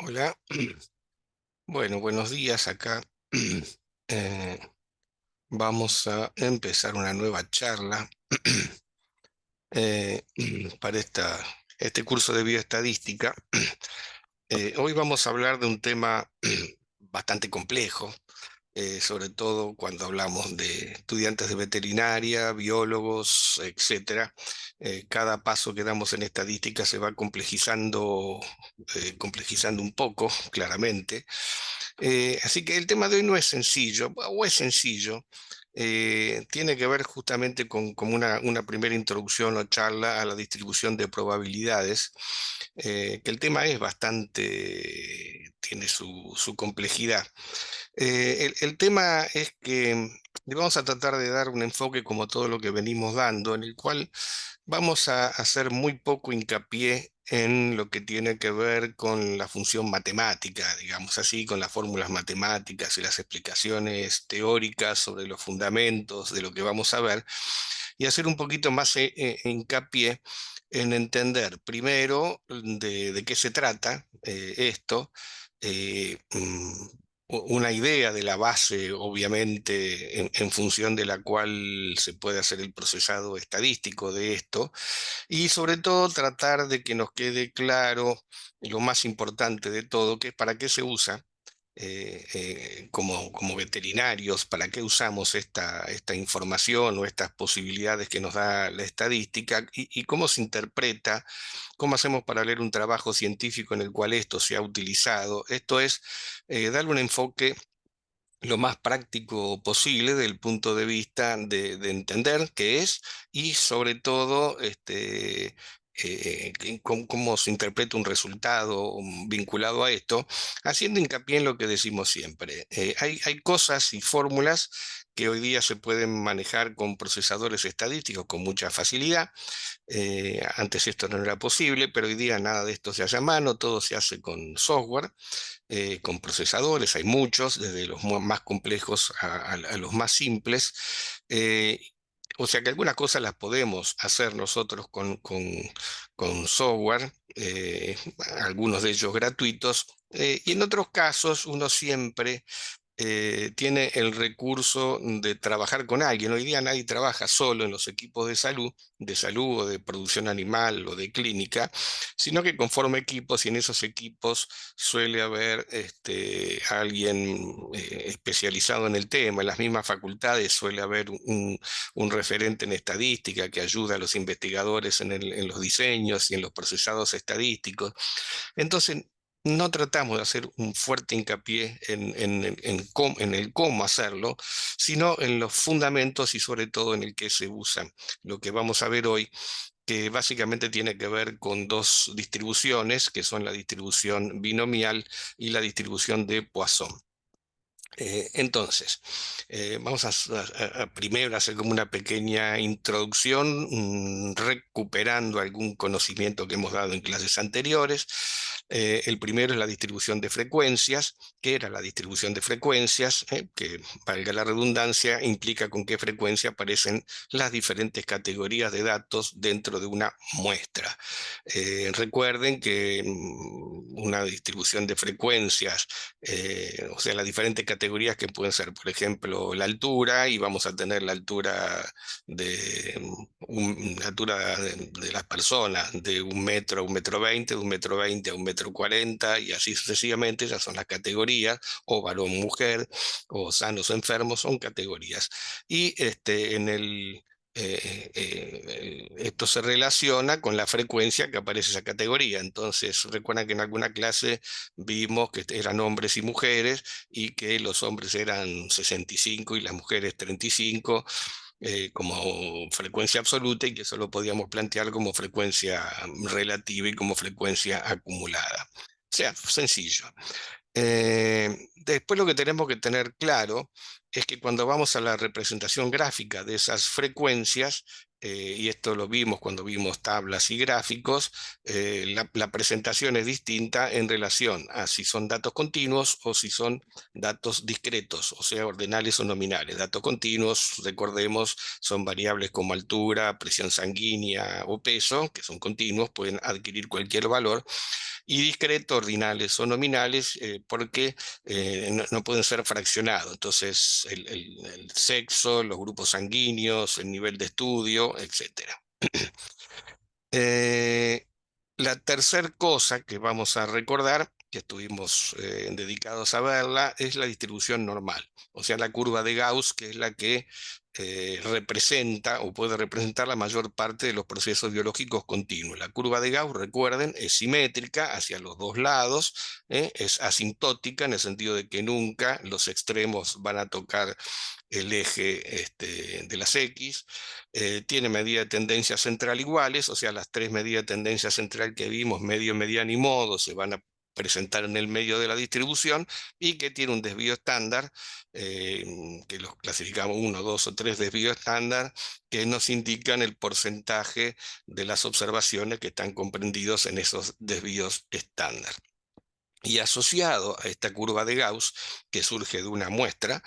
Hola, bueno, buenos días acá. Eh, Vamos a empezar una nueva charla eh, para este curso de bioestadística. Hoy vamos a hablar de un tema bastante complejo, sobre todo cuando hablamos de estudiantes de veterinaria, biólogos, etcétera. Cada paso que damos en estadística se va complejizando un poco, claramente. Así que el tema de hoy no es sencillo, o es sencillo. Tiene que ver justamente con una primera introducción o charla a la distribución de probabilidades, que el tema es tiene su complejidad. El tema es que le vamos a tratar de dar un enfoque como todo lo que venimos dando, en el cual vamos a hacer muy poco hincapié en lo que tiene que ver con la función matemática, digamos así, con las fórmulas matemáticas y las explicaciones teóricas sobre los fundamentos de lo que vamos a ver, y hacer un poquito más hincapié en entender primero de qué se trata esto. Una idea de la base, obviamente, en función de la cual se puede hacer el procesado estadístico de esto, y sobre todo tratar de que nos quede claro lo más importante de todo, que es para qué se usa. Como veterinarios, ¿para qué usamos esta información o estas posibilidades que nos da la estadística y cómo se interpreta, cómo hacemos para leer un trabajo científico en el cual esto se ha utilizado? Esto es darle un enfoque lo más práctico posible del punto de vista de entender qué es y sobre todo cómo se interpreta un resultado vinculado a esto, haciendo hincapié en lo que decimos siempre. Hay cosas y fórmulas que hoy día se pueden manejar con procesadores estadísticos con mucha facilidad. Antes esto no era posible, pero hoy día nada de esto se hace a mano, todo se hace con software, con procesadores. Hay muchos, desde los más complejos a los más simples. Eh, o sea que algunas cosas las podemos hacer nosotros con software, algunos de ellos gratuitos, y en otros casos uno siempre tiene el recurso de trabajar con alguien. Hoy día nadie trabaja solo en los equipos de salud o de producción animal o de clínica, sino que conforma equipos, y en esos equipos suele haber alguien especializado en el tema. En las mismas facultades suele haber un referente en estadística que ayuda a los investigadores en los diseños y en los procesados estadísticos. Entonces, no tratamos de hacer un fuerte hincapié en el cómo hacerlo, sino en los fundamentos y sobre todo en el que se usa. Lo que vamos a ver hoy, que básicamente tiene que ver con dos distribuciones, que son la distribución binomial y la distribución de Poisson. Entonces, vamos a primero hacer como una pequeña introducción, recuperando algún conocimiento que hemos dado en clases anteriores. El primero es la distribución de frecuencias, que era la distribución de frecuencias, que, valga la redundancia, implica con qué frecuencia aparecen las diferentes categorías de datos dentro de una muestra. Recuerden que una distribución de frecuencias, o sea, las diferentes categorías que pueden ser, por ejemplo, la altura, y vamos a tener la altura la altura de las personas, de 1 metro a 1,20 m, de 1,20 m a 1,40 m, y así sucesivamente. Esas son las categorías, o varón, mujer, o sanos o enfermos, son categorías. Y esto se relaciona con la frecuencia que aparece esa categoría. Entonces, recuerdan que en alguna clase vimos que eran hombres y mujeres, y que los hombres eran 65 y las mujeres 35, como frecuencia absoluta, y que eso lo podíamos plantear como frecuencia relativa y como frecuencia acumulada. O sea, sencillo. Después lo que tenemos que tener claro es que cuando vamos a la representación gráfica de esas frecuencias, y esto lo vimos cuando vimos tablas y gráficos, la presentación es distinta en relación a si son datos continuos o si son datos discretos, o sea, ordenales o nominales. Datos continuos, recordemos, son variables como altura, presión sanguínea o peso, que son continuos, pueden adquirir cualquier valor, y discreto, ordinales o nominales, porque no pueden ser fraccionados. Entonces, el sexo, los grupos sanguíneos, el nivel de estudio, etcétera. Eh, la tercer cosa que vamos a recordar, que estuvimos dedicados a verla, es la distribución normal, o sea, la curva de Gauss, que es la que representa o puede representar la mayor parte de los procesos biológicos continuos. La curva de Gauss, recuerden, es simétrica hacia los dos lados, es asintótica en el sentido de que nunca los extremos van a tocar el eje de las X, tiene medida de tendencia central iguales, o sea, las tres medidas de tendencia central que vimos, medio, mediano y modo, se van a presentar en el medio de la distribución, y que tiene un desvío estándar, eh, que los clasificamos uno, dos o tres desvíos estándar, que nos indican el porcentaje de las observaciones que están comprendidos en esos desvíos estándar. Y asociado a esta curva de Gauss, que surge de una muestra,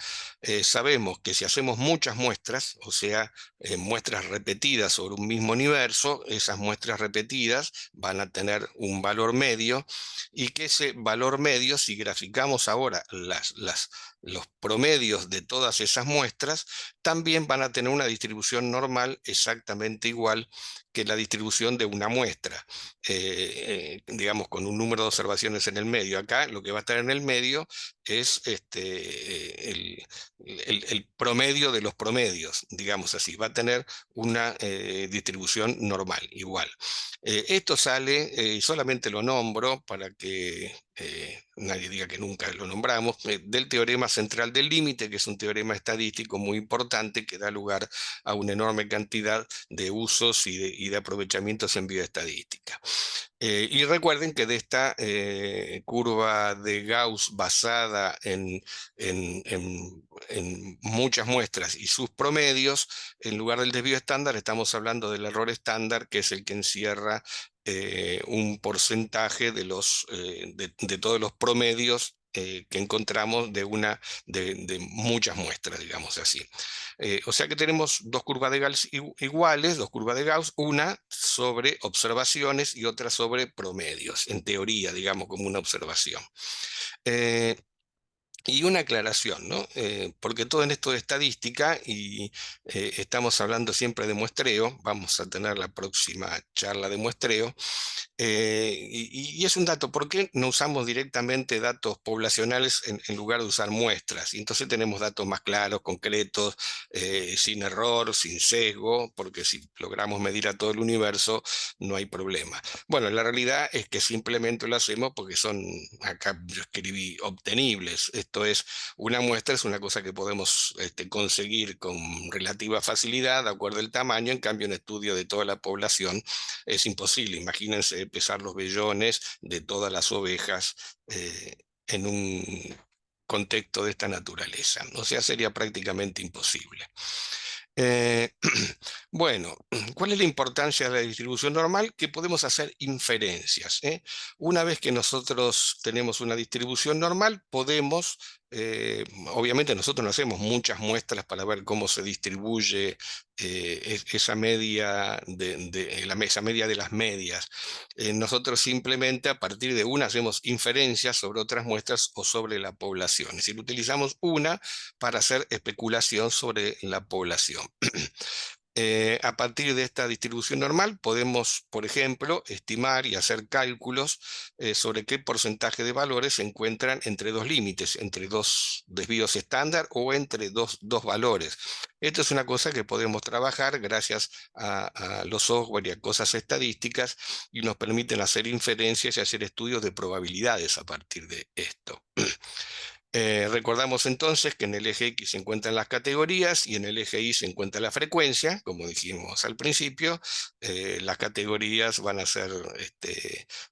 sabemos que si hacemos muchas muestras, o sea, muestras repetidas sobre un mismo universo, esas muestras repetidas van a tener un valor medio, y que ese valor medio, si graficamos ahora los promedios de todas esas muestras, también van a tener una distribución normal exactamente igual que la distribución de una muestra, digamos, con un número de observaciones en el medio. Acá lo que va a estar en el medio es el promedio de los promedios, digamos así. Va a tener una distribución normal, igual. Esto sale, y solamente lo nombro para que nadie diga que nunca lo nombramos, del teorema central del límite, que es un teorema estadístico muy importante que da lugar a una enorme cantidad de usos y de aprovechamientos en bioestadística. Y recuerden que de esta curva de Gauss basada en muchas muestras y sus promedios, en lugar del desvío estándar, estamos hablando del error estándar, que es el que encierra un porcentaje de todos los promedios que encontramos de muchas muestras, digamos así. O sea que tenemos dos curvas de Gauss iguales, dos curvas de Gauss, una sobre observaciones y otra sobre promedios, en teoría, digamos, como una observación. Eh, y una aclaración, ¿no? Porque todo en esto de estadística, y estamos hablando siempre de muestreo, vamos a tener la próxima charla de muestreo, y es un dato. ¿Por qué no usamos directamente datos poblacionales en lugar de usar muestras? Y entonces tenemos datos más claros, concretos, sin error, sin sesgo, porque si logramos medir a todo el universo, no hay problema. Bueno, la realidad es que simplemente lo hacemos porque son, acá yo escribí obtenibles. Esto es, una muestra es una cosa que podemos conseguir con relativa facilidad, de acuerdo al tamaño. En cambio, un estudio de toda la población es imposible. Imagínense pesar los vellones de todas las ovejas en un contexto de esta naturaleza. O sea, sería prácticamente imposible. Eh, bueno, ¿cuál es la importancia de la distribución normal? Que podemos hacer inferencias, ¿eh? Una vez que nosotros tenemos una distribución normal, podemos, obviamente nosotros no hacemos muchas muestras para ver cómo se distribuye esa media esa media de las medias. Nosotros simplemente a partir de una hacemos inferencias sobre otras muestras o sobre la población. Es decir, utilizamos una para hacer especulación sobre la población. A partir de esta distribución normal podemos, por ejemplo, estimar y hacer cálculos sobre qué porcentaje de valores se encuentran entre dos límites, entre dos desvíos estándar o entre dos valores. Esto es una cosa que podemos trabajar gracias a los software y a cosas estadísticas, y nos permiten hacer inferencias y hacer estudios de probabilidades a partir de esto. Recordamos entonces que en el eje X se encuentran las categorías y en el eje Y se encuentra la frecuencia, como dijimos al principio. Las categorías van a ser,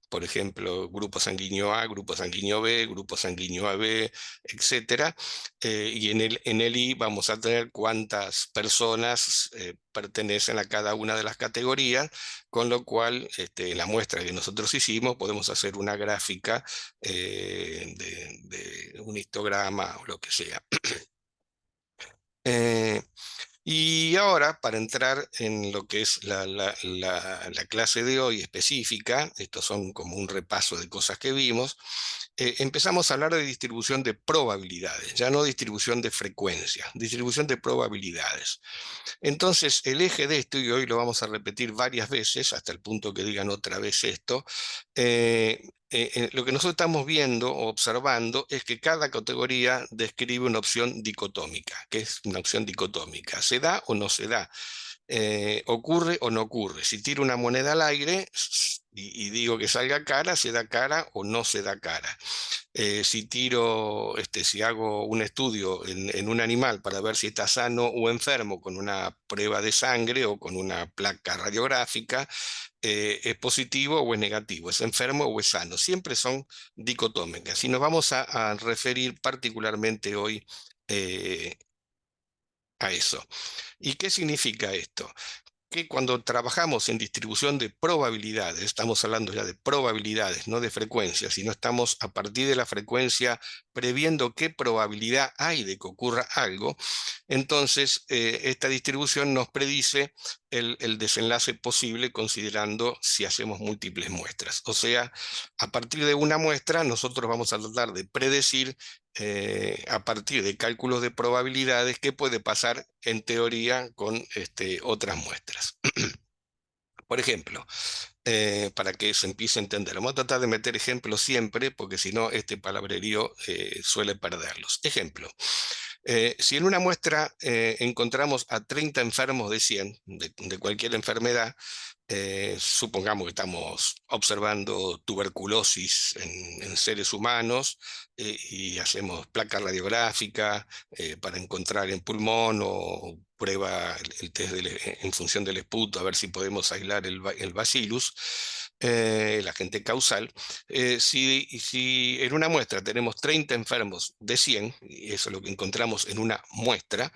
por ejemplo, grupo sanguíneo A, grupo sanguíneo B, grupo sanguíneo AB, etcétera. Y en el Y vamos a tener cuántas personas pertenecen a cada una de las categorías, con lo cual, en la muestra que nosotros hicimos, podemos hacer una gráfica de un histograma o lo que sea. Eh, Y ahora, para entrar en lo que es la clase de hoy específica, estos son como un repaso de cosas que vimos, empezamos a hablar de distribución de probabilidades, ya no distribución de frecuencia, distribución de probabilidades. Entonces, el eje de esto, y hoy lo vamos a repetir varias veces, hasta el punto que digan otra vez esto, lo que nosotros estamos viendo o observando es que cada categoría describe una opción dicotómica. ¿Qué es una opción dicotómica? ¿Se da o no se da? ¿Ocurre o no ocurre? Si tiro una moneda al aire y digo que salga cara, ¿se da cara o no se da cara? Si tiro, si hago un estudio en un animal para ver si está sano o enfermo con una prueba de sangre o con una placa radiográfica, ¿es positivo o es negativo? ¿Es enfermo o es sano? Siempre son dicotómicas. Y nos vamos a referir particularmente hoy a eso. ¿Y qué significa esto? Que cuando trabajamos en distribución de probabilidades, estamos hablando ya de probabilidades, no de frecuencias, sino estamos a partir de la frecuencia previendo qué probabilidad hay de que ocurra algo, entonces esta distribución nos predice el desenlace posible considerando si hacemos múltiples muestras. O sea, a partir de una muestra nosotros vamos a tratar de predecir a partir de cálculos de probabilidades qué puede pasar en teoría con otras muestras. Por ejemplo, para que se empiece a entender, vamos a tratar de meter ejemplos siempre, porque si no, este palabrerío suele perderlos. Ejemplo, si en una muestra encontramos a 30 enfermos de 100 de cualquier enfermedad, supongamos que estamos observando tuberculosis en seres humanos y hacemos placa radiográfica para encontrar en pulmón o prueba el test en función del esputo a ver si podemos aislar el bacillus, el agente causal. Si en una muestra tenemos 30 enfermos de 100, y eso es lo que encontramos en una muestra,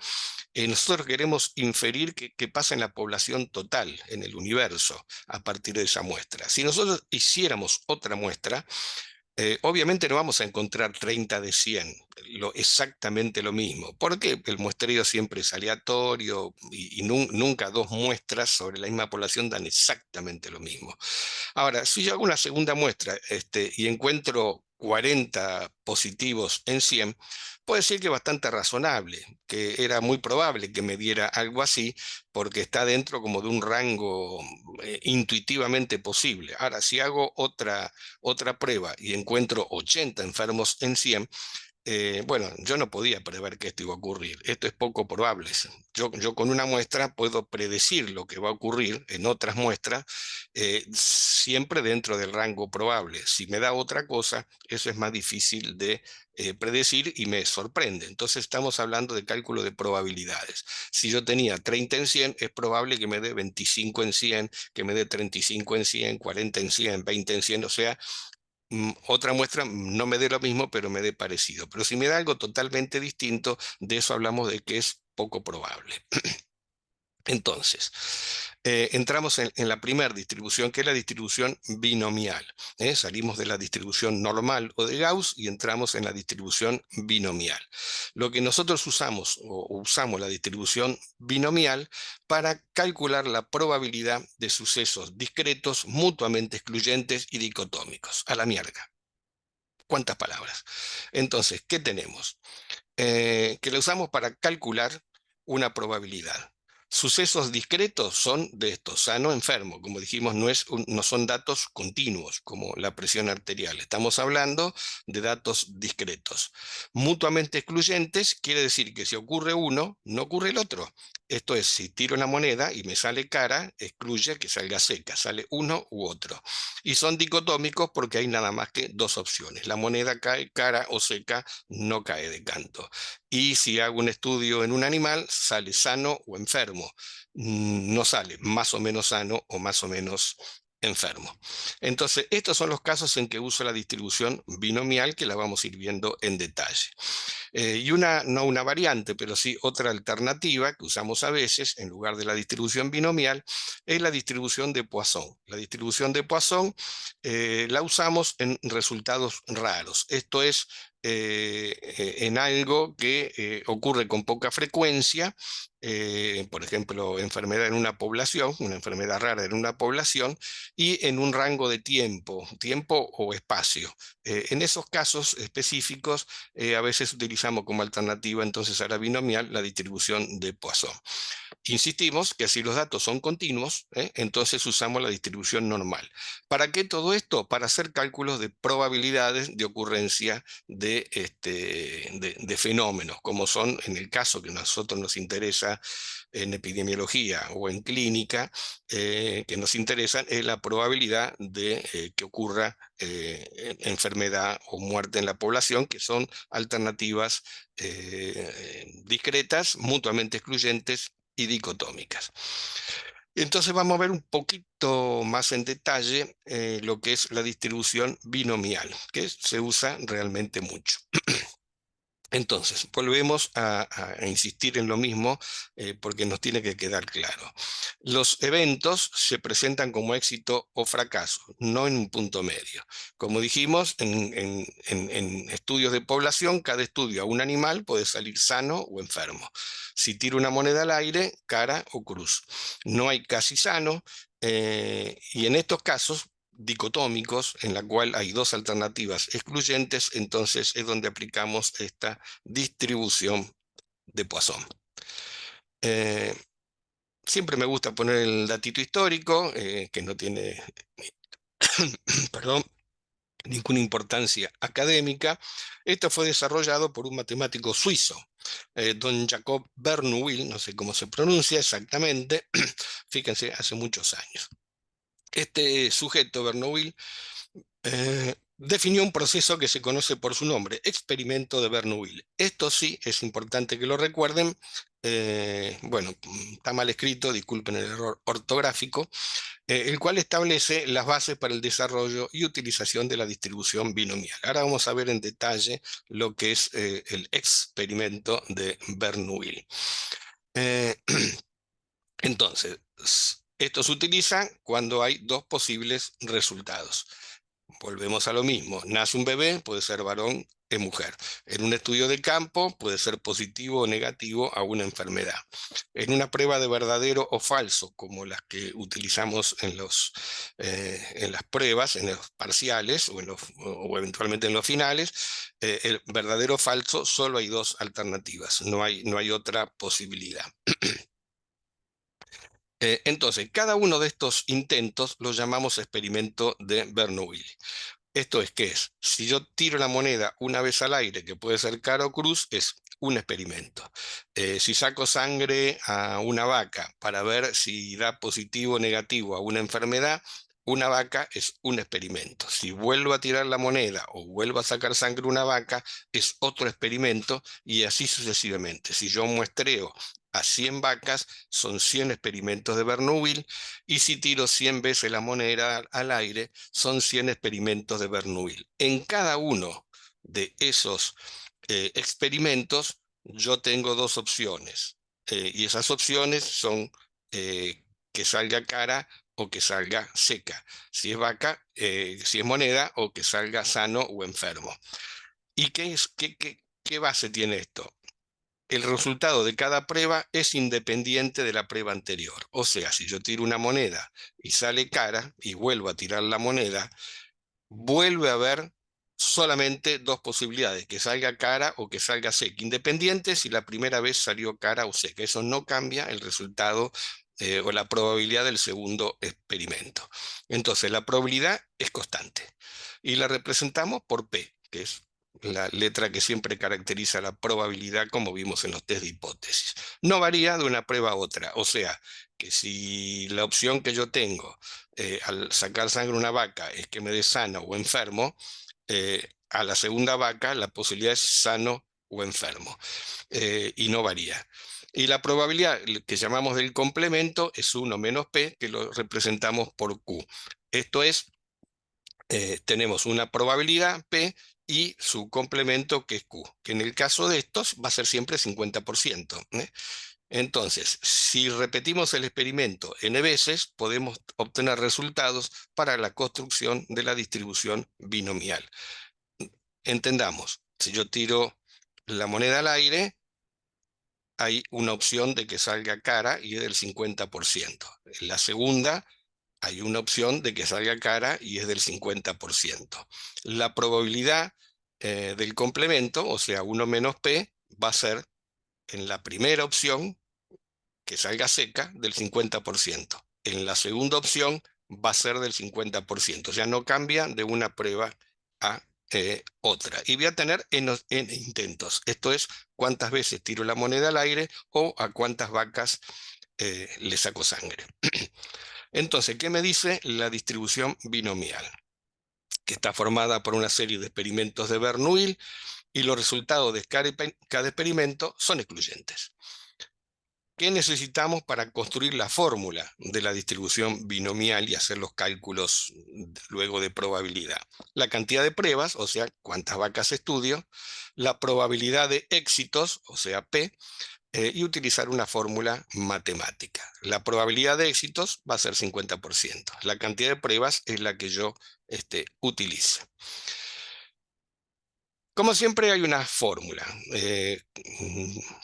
nosotros queremos inferir qué pasa en la población total, en el universo, a partir de esa muestra. Si nosotros hiciéramos otra muestra, obviamente no vamos a encontrar 30 de 100, exactamente lo mismo, porque el muestreo siempre es aleatorio y nunca dos muestras sobre la misma población dan exactamente lo mismo. Ahora, si yo hago una segunda muestra y encuentro 40 positivos en 100, puedo decir que es bastante razonable, que era muy probable que me diera algo así, porque está dentro como de un rango intuitivamente posible. Ahora, si hago otra prueba y encuentro 80 enfermos en 100, bueno, yo no podía prever que esto iba a ocurrir. Esto es poco probable. Yo con una muestra puedo predecir lo que va a ocurrir en otras muestras, siempre dentro del rango probable. Si me da otra cosa, eso es más difícil de predecir y me sorprende. Entonces estamos hablando de cálculo de probabilidades. Si yo tenía 30 en 100, es probable que me dé 25 en 100, que me dé 35 en 100, 40 en 100, 20 en 100, o sea, otra muestra no me dé lo mismo, pero me dé parecido. Pero si me da algo totalmente distinto, de eso hablamos de que es poco probable. Entonces, entramos en la primera distribución, que es la distribución binomial. Salimos de la distribución normal o de Gauss y entramos en la distribución binomial. Lo que nosotros usamos, o usamos la distribución binomial para calcular la probabilidad de sucesos discretos, mutuamente excluyentes y dicotómicos. A la mierda. ¿Cuántas palabras? Entonces, ¿qué tenemos? Que la usamos para calcular una probabilidad. Sucesos discretos son de estos, sano, enfermo. Como dijimos, no son datos continuos, como la presión arterial. Estamos hablando de datos discretos. Mutuamente excluyentes quiere decir que si ocurre uno, no ocurre el otro. Esto es, si tiro una moneda y me sale cara, excluye que salga seca, sale uno u otro. Y son dicotómicos porque hay nada más que dos opciones. La moneda cae cara o seca, no cae de canto. Y si hago un estudio en un animal, sale sano o enfermo. No sale más o menos sano o más o menos enfermo. Entonces, estos son los casos en que uso la distribución binomial, que la vamos a ir viendo en detalle. Y no una variante, pero sí otra alternativa que usamos a veces en lugar de la distribución binomial es la distribución de Poisson. La distribución de Poisson la usamos en resultados raros. Esto es en algo que ocurre con poca frecuencia por ejemplo, enfermedad en una población, una enfermedad rara en una población, y en un rango de tiempo o espacio. En esos casos específicos, a veces utilizamos como alternativa entonces a la binomial la distribución de Poisson. Insistimos que si los datos son continuos, entonces usamos la distribución normal. ¿Para qué todo esto? Para hacer cálculos de probabilidades de ocurrencia de fenómenos, como son en el caso que a nosotros nos interesa en epidemiología o en clínica, que nos interesan es la probabilidad de que ocurra enfermedad o muerte en la población, que son alternativas discretas, mutuamente excluyentes y dicotómicas. Entonces vamos a ver un poquito más en detalle lo que es la distribución binomial, que se usa realmente mucho. Entonces, volvemos a insistir en lo mismo porque nos tiene que quedar claro. Los eventos se presentan como éxito o fracaso, no en un punto medio. Como dijimos, en estudios de población, cada estudio a un animal puede salir sano o enfermo. Si tiro una moneda al aire, cara o cruz. No hay casi sano y en estos casos dicotómicos, en la cual hay dos alternativas excluyentes, entonces es donde aplicamos esta distribución de Poisson. Eh, Siempre me gusta poner el datito histórico, que no tiene, perdón, ninguna importancia académica. Esto fue desarrollado por un matemático suizo, don Jacob Bernoulli, no sé cómo se pronuncia exactamente, fíjense, hace muchos años. Este sujeto, Bernoulli, definió un proceso que se conoce por su nombre, experimento de Bernoulli. Esto sí es importante que lo recuerden. Bueno, está mal escrito, disculpen el error ortográfico, el cual establece las bases para el desarrollo y utilización de la distribución binomial. Ahora vamos a ver en detalle lo que es el experimento de Bernoulli. Eh, entonces, esto se utiliza cuando hay dos posibles resultados. Volvemos a lo mismo. Nace un bebé, puede ser varón o mujer. En un estudio de campo puede ser positivo o negativo a una enfermedad. En una prueba de verdadero o falso, como las que utilizamos en las pruebas, en los parciales o eventualmente en los finales, el verdadero o falso, solo hay dos alternativas. No hay otra posibilidad. Entonces, cada uno de estos intentos lo llamamos experimento de Bernoulli. Esto es que si yo tiro la moneda una vez al aire, que puede ser cara o cruz, es un experimento. Si saco sangre a una vaca para ver si da positivo o negativo a una enfermedad, una vaca es un experimento. Si vuelvo a tirar la moneda o vuelvo a sacar sangre a una vaca, es otro experimento y así sucesivamente. Si yo muestreo a 100 vacas, son 100 experimentos de Bernoulli, y si tiro 100 veces la moneda al aire, son 100 experimentos de Bernoulli. En cada uno de esos experimentos, yo tengo dos opciones, y esas opciones son que salga cara o que salga seca, si es vaca, si es moneda, o que salga sano o enfermo. ¿Y qué base tiene esto? El resultado de cada prueba es independiente de la prueba anterior. O sea, si yo tiro una moneda y sale cara y vuelvo a tirar la moneda, vuelve a haber solamente dos posibilidades, que salga cara o que salga seca, independiente si la primera vez salió cara o seca. Eso no cambia el resultado o la probabilidad del segundo experimento. Entonces, la probabilidad es constante y la representamos por P, que es la letra que siempre caracteriza la probabilidad, como vimos en los test de hipótesis. No varía de una prueba a otra, o sea, que si la opción que yo tengo al sacar sangre a una vaca es que me dé sano o enfermo, a la segunda vaca la posibilidad es sano o enfermo, y no varía. Y la probabilidad que llamamos del complemento es 1 menos P, que lo representamos por Q. Esto es, tenemos una probabilidad P y su complemento que es Q, que en el caso de estos va a ser siempre 50%. Entonces, si repetimos el experimento n veces, podemos obtener resultados para la construcción de la distribución binomial. Entendamos, si yo tiro la moneda al aire, hay una opción de que salga cara y es del 50%. En la segunda hay una opción de que salga cara y es del 50%. La probabilidad del complemento, o sea, 1 menos P, va a ser en la primera opción que salga seca del 50%. En la segunda opción va a ser del 50%. O sea, no cambia de una prueba a otra. Y voy a tener en intentos. Esto es cuántas veces tiro la moneda al aire o a cuántas vacas le saco sangre. Entonces, ¿qué me dice la distribución binomial? Que está formada por una serie de experimentos de Bernoulli y los resultados de cada experimento son excluyentes. ¿Qué necesitamos para construir la fórmula de la distribución binomial y hacer los cálculos luego de probabilidad? La cantidad de pruebas, o sea, cuántas vacas estudio, la probabilidad de éxitos, o sea, P, y utilizar una fórmula matemática. La probabilidad de éxitos va a ser 50%. La cantidad de pruebas es la que yo utilice. Como siempre hay una fórmula.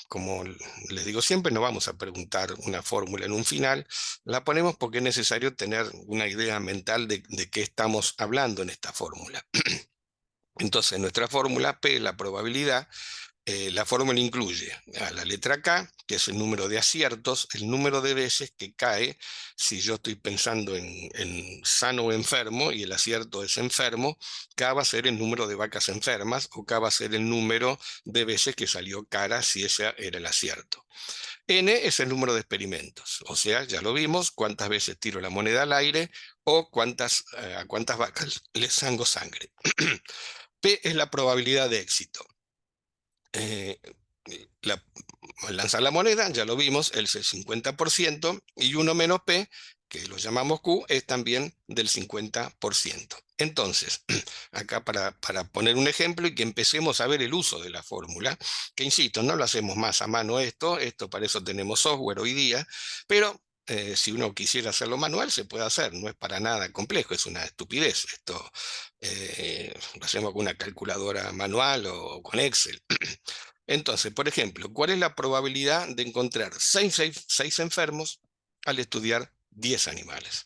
Como les digo siempre, no vamos a preguntar una fórmula en un final. La ponemos porque es necesario tener una idea mental de qué estamos hablando en esta fórmula. Entonces, nuestra fórmula P, la probabilidad, la fórmula incluye a la letra K, que es el número de aciertos, el número de veces que cae si yo estoy pensando en sano o enfermo y el acierto es enfermo. K va a ser el número de vacas enfermas o K va a ser el número de veces que salió cara si ese era el acierto. N es el número de experimentos, o sea, ya lo vimos, cuántas veces tiro la moneda al aire o a cuántas vacas les sango sangre. P es la probabilidad de éxito. Eh, la, Lanzar la moneda, ya lo vimos, es el 50%, y 1 menos P, que lo llamamos Q, es también del 50%. Entonces, acá para poner un ejemplo y que empecemos a ver el uso de la fórmula, que insisto, no lo hacemos más a mano esto para eso tenemos software hoy día, pero si uno quisiera hacerlo manual, se puede hacer, no es para nada complejo, es una estupidez. Esto lo hacemos con una calculadora manual o con Excel. Entonces, por ejemplo, ¿cuál es la probabilidad de encontrar seis enfermos al estudiar 10 animales?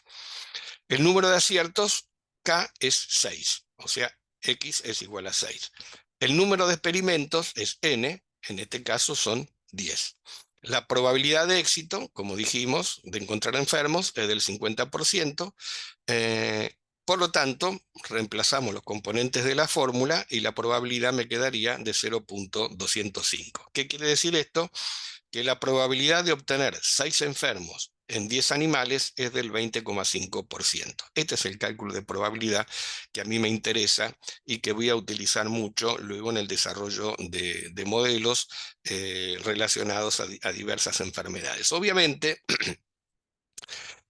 El número de aciertos, K, es 6, o sea, X es igual a 6. El número de experimentos es N, en este caso son 10. La probabilidad de éxito, como dijimos, de encontrar enfermos es del 50%. Eh, por lo tanto, reemplazamos los componentes de la fórmula y la probabilidad me quedaría de 0.205. ¿Qué quiere decir esto? Que la probabilidad de obtener 6 enfermos en 10 animales es del 20,5%. Este es el cálculo de probabilidad que a mí me interesa y que voy a utilizar mucho luego en el desarrollo de modelos relacionados a diversas enfermedades. Obviamente,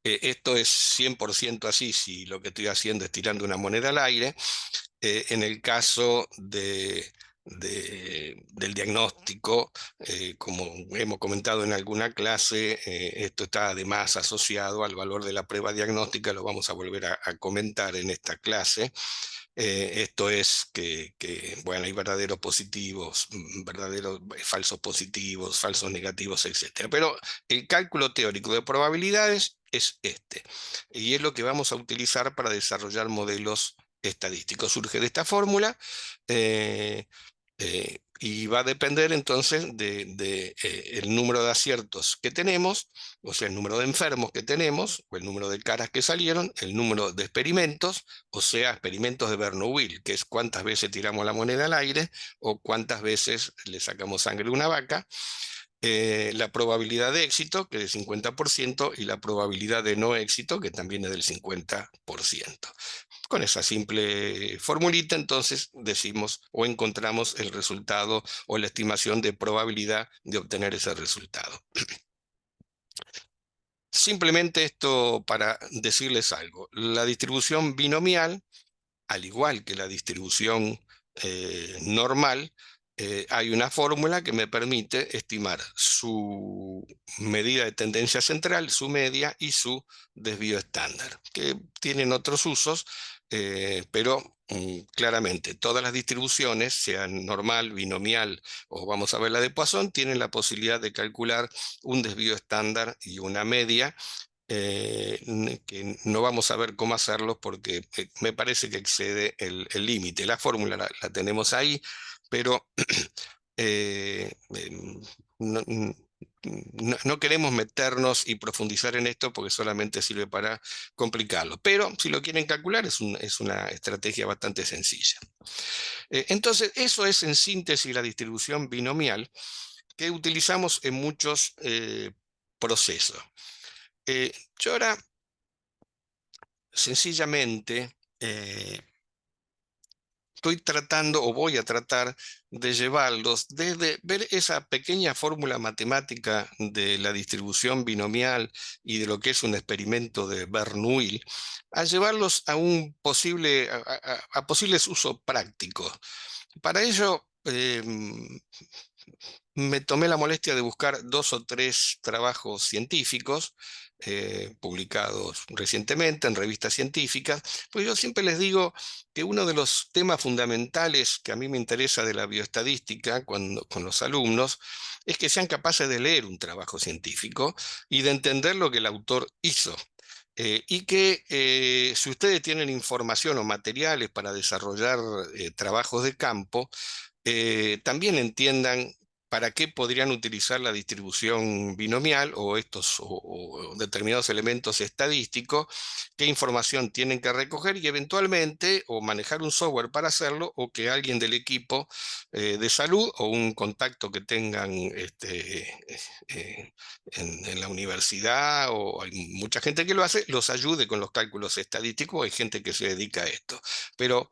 esto es 100% así si lo que estoy haciendo es tirando una moneda al aire. En el caso del diagnóstico, como hemos comentado en alguna clase, esto está además asociado al valor de la prueba diagnóstica, lo vamos a volver a comentar en esta clase. Esto es bueno, hay verdaderos positivos, verdaderos falsos positivos, falsos negativos, etcétera. Pero el cálculo teórico de probabilidades es este, y es lo que vamos a utilizar para desarrollar modelos estadísticos. Surge de esta fórmula, y va a depender entonces el número de aciertos que tenemos, o sea, el número de enfermos que tenemos, o el número de caras que salieron, el número de experimentos, o sea, experimentos de Bernoulli, que es cuántas veces tiramos la moneda al aire o cuántas veces le sacamos sangre a una vaca, la probabilidad de éxito, que es del 50%, y la probabilidad de no éxito, que también es del 50%. Con esa simple formulita, entonces decimos o encontramos el resultado o la estimación de probabilidad de obtener ese resultado. Simplemente esto para decirles algo. La distribución binomial, al igual que la distribución normal, hay una fórmula que me permite estimar su medida de tendencia central, su media y su desvío estándar, que tienen otros usos, pero claramente todas las distribuciones, sean normal, binomial o vamos a ver la de Poisson, tienen la posibilidad de calcular un desvío estándar y una media, que no vamos a ver cómo hacerlo porque me parece que excede el límite. La fórmula la tenemos ahí, pero no, no queremos meternos y profundizar en esto porque solamente sirve para complicarlo. Pero si lo quieren calcular, es una estrategia bastante sencilla. Entonces, eso es en síntesis la distribución binomial que utilizamos en muchos procesos. Yo ahora sencillamente estoy tratando o voy a tratar de llevarlos desde ver esa pequeña fórmula matemática de la distribución binomial y de lo que es un experimento de Bernoulli, a llevarlos a un posible, a posibles usos prácticos. Para ello, me tomé la molestia de buscar 2 o 3 trabajos científicos publicados recientemente en revistas científicas, pues yo siempre les digo que uno de los temas fundamentales que a mí me interesa de la bioestadística con los alumnos es que sean capaces de leer un trabajo científico y de entender lo que el autor hizo. Y que si ustedes tienen información o materiales para desarrollar trabajos de campo, también entiendan para qué podrían utilizar la distribución binomial o estos o determinados elementos estadísticos, qué información tienen que recoger y eventualmente o manejar un software para hacerlo o que alguien del equipo de salud o un contacto que tengan en la universidad, o hay mucha gente que lo hace, los ayude con los cálculos estadísticos. Hay gente que se dedica a esto. Pero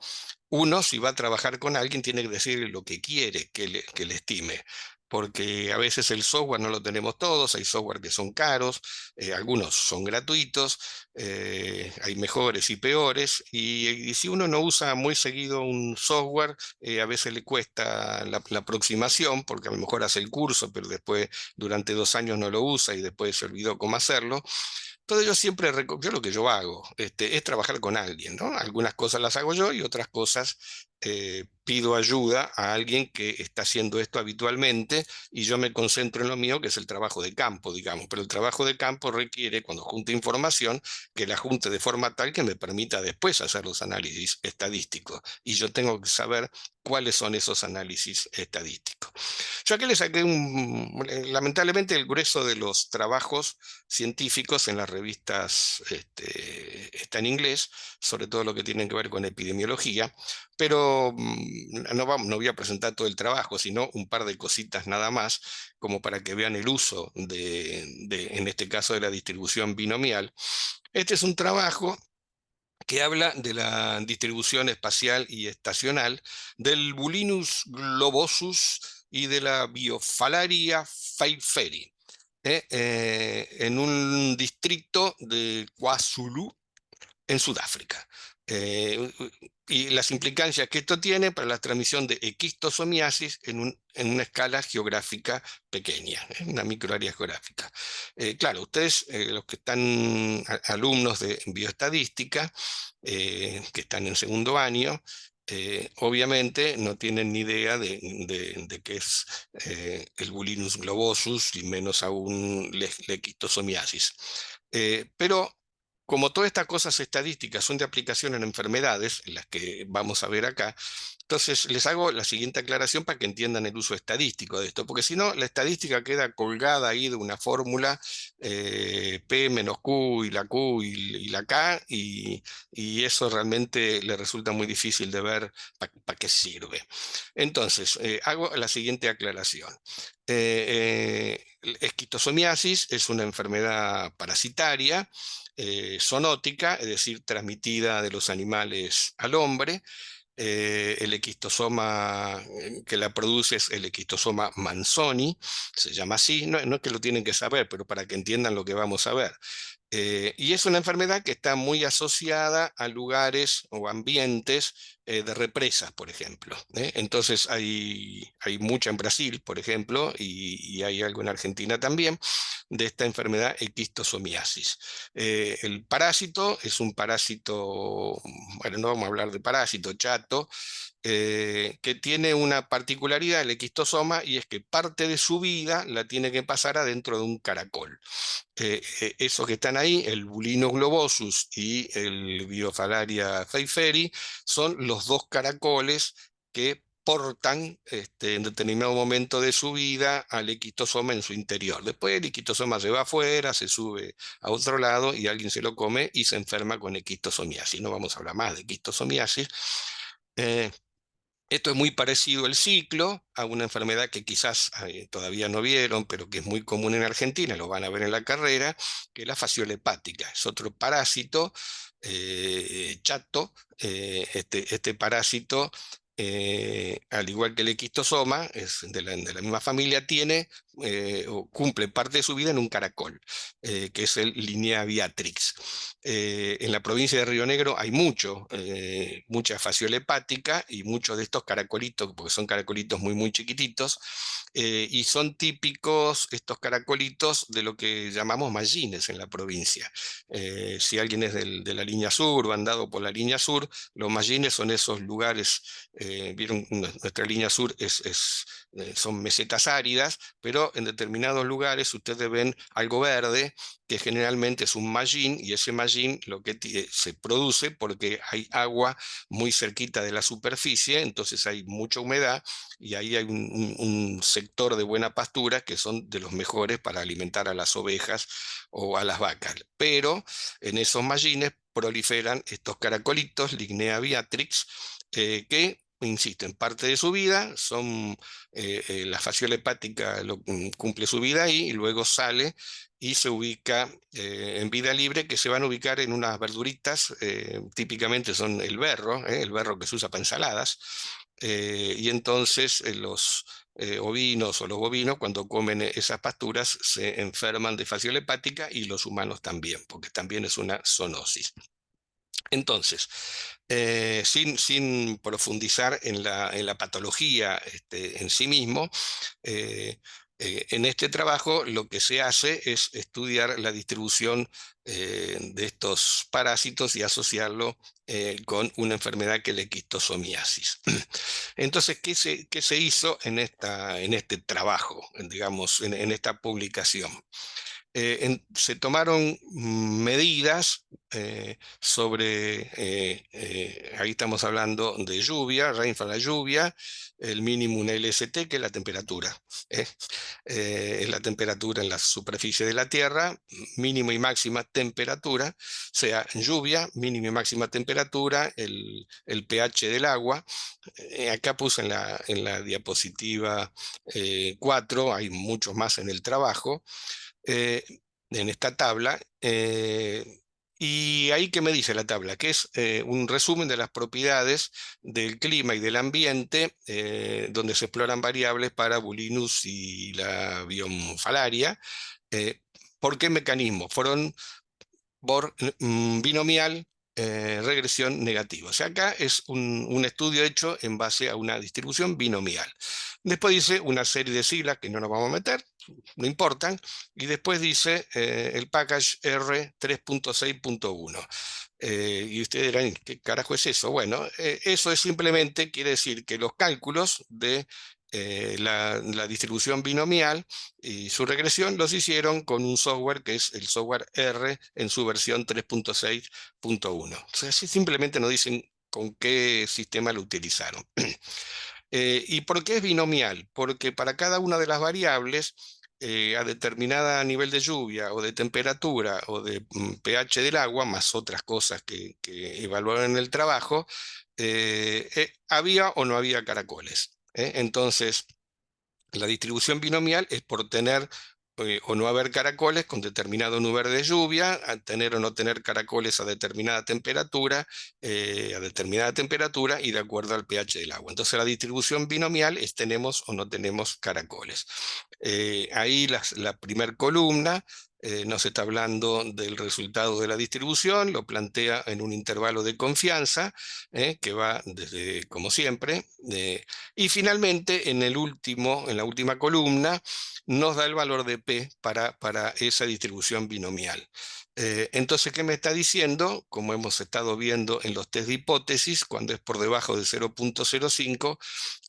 uno, si va a trabajar con alguien, tiene que decirle lo que quiere que le estime, porque a veces el software no lo tenemos todos, hay software que son caros, algunos son gratuitos, hay mejores y peores, y si uno no usa muy seguido un software, a veces le cuesta la aproximación, porque a lo mejor hace el curso, pero después durante 2 años no lo usa y después se olvidó cómo hacerlo. Entonces yo siempre, yo lo que yo hago es trabajar con alguien, ¿no? Algunas cosas las hago yo y otras cosas pido ayuda a alguien que está haciendo esto habitualmente y yo me concentro en lo mío, que es el trabajo de campo, digamos. Pero el trabajo de campo requiere, cuando junte información, que la junte de forma tal que me permita después hacer los análisis estadísticos. Y yo tengo que saber cuáles son esos análisis estadísticos. Yo aquí le saqué lamentablemente el grueso de los trabajos científicos en las revistas, está en inglés, sobre todo lo que tiene que ver con epidemiología, pero no voy a presentar todo el trabajo, sino un par de cositas nada más, como para que vean el uso en este caso, de la distribución binomial. Este es un trabajo que habla de la distribución espacial y estacional del Bulinus globosus y de la Biofalaria pfeifferi, en un distrito de KwaZulu, en Sudáfrica. Eh, y las implicancias que esto tiene para la transmisión de equistosomiasis en una escala geográfica pequeña, en una microárea geográfica. Claro, ustedes, los que están alumnos de bioestadística, que están en segundo año, obviamente no tienen ni idea de qué es el Bulinus globosus y menos aún la equistosomiasis. Pero como todas estas cosas estadísticas son de aplicación en enfermedades, en las que vamos a ver acá, entonces les hago la siguiente aclaración para que entiendan el uso estadístico de esto, porque si no, la estadística queda colgada ahí de una fórmula, P menos Q y la Q y la K, y eso realmente le resulta muy difícil de ver para qué sirve. Entonces, hago la siguiente aclaración. Esquistosomiasis es una enfermedad parasitaria, zoonótica, es decir, transmitida de los animales al hombre. El esquistosoma que la produce es el esquistosoma manzoni, se llama así, no es que lo tienen que saber, pero para que entiendan lo que vamos a ver. Y es una enfermedad que está muy asociada a lugares o ambientes de represas, por ejemplo. Entonces hay mucha en Brasil, por ejemplo, y hay algo en Argentina también, de esta enfermedad equistosomiasis. El parásito es un parásito, bueno, no vamos a hablar de parásito, chato, que tiene una particularidad, el esquistosoma, y es que parte de su vida la tiene que pasar adentro de un caracol. Esos que están ahí, el Bulinus globosus y el Biofalaria pfeifferi, son los dos caracoles que portan en determinado momento de su vida al esquistosoma en su interior. Después el esquistosoma se va afuera, se sube a otro lado y alguien se lo come y se enferma con esquistosomiasis. No vamos a hablar más de esquistosomiasis. Eh, Esto es muy parecido el ciclo a una enfermedad que quizás todavía no vieron, pero que es muy común en Argentina, lo van a ver en la carrera, que es la fasciola hepática. Es otro parásito chato. Este parásito, al igual que el esquistosoma, es de la misma familia, tiene o cumple parte de su vida en un caracol, que es el Linnea viatrix. En la provincia de Río Negro hay mucha fasciola hepática y muchos de estos caracolitos, porque son caracolitos muy, muy chiquititos, y son típicos estos caracolitos de lo que llamamos mallines en la provincia. Si alguien es de la línea sur o ha andado por la línea sur, los mallines son esos lugares, vieron, nuestra línea sur son mesetas áridas, pero en determinados lugares ustedes ven algo verde, que generalmente es un mallín, y ese mallín se produce porque hay agua muy cerquita de la superficie, entonces hay mucha humedad y ahí hay un sector de buena pastura que son de los mejores para alimentar a las ovejas o a las vacas. Pero en esos mallines proliferan estos caracolitos, Lignea viatrix, que insisto, en parte de su vida la fasciola hepática cumple su vida ahí y luego sale y se ubica en vida libre, que se van a ubicar en unas verduritas, típicamente son el berro que se usa para ensaladas, y entonces los ovinos o los bovinos cuando comen esas pasturas se enferman de fasciola hepática y los humanos también, porque también es una zoonosis. Entonces, sin profundizar en la patología en sí mismo, eh, en este trabajo lo que se hace es estudiar la distribución de estos parásitos y asociarlo con una enfermedad que es la esquistosomiasis. Entonces, qué se hizo en este trabajo, digamos, en esta publicación? Se tomaron medidas ahí estamos hablando de lluvia, rainfall a lluvia, el mínimo en LST, que es la temperatura. ¿eh? Es la temperatura en la superficie de la Tierra, mínimo y máxima temperatura, sea lluvia, mínima y máxima temperatura, el pH del agua. Acá puse en la diapositiva 4, hay muchos más en el trabajo, eh, en esta tabla. Y ahí, ¿qué me dice la tabla? Que es un resumen de las propiedades del clima y del ambiente, donde se exploran variables para Bulinus y la biomfalaria. Eh, ¿Por qué mecanismo? Fueron por binomial, regresión negativa. O sea, acá es un estudio hecho en base a una distribución binomial. Después dice una serie de siglas que no nos vamos a meter, no importan, y después dice el package R3.6.1. Y ustedes dirán, ¿qué carajo es eso? Bueno, eso es simplemente, quiere decir que los cálculos de la distribución binomial y su regresión los hicieron con un software que es el software R en su versión 3.6.1. O sea, así simplemente nos dicen con qué sistema lo utilizaron. ¿Y por qué es binomial? Porque para cada una de las variables, a determinada nivel de lluvia o de temperatura o de pH del agua, más otras cosas que evaluaron en el trabajo, había o no había caracoles. Entonces, la distribución binomial es por tener o no haber caracoles con determinado número de lluvia, a tener o no tener caracoles a determinada temperatura y de acuerdo al pH del agua. Entonces la distribución binomial es tenemos o no tenemos caracoles. Ahí la primer columna nos está hablando del resultado de la distribución, lo plantea en un intervalo de confianza que va desde, como siempre, y finalmente en la última columna, nos da el valor de P para esa distribución binomial. Entonces, ¿qué me está diciendo? Como hemos estado viendo en los test de hipótesis, cuando es por debajo de 0,05,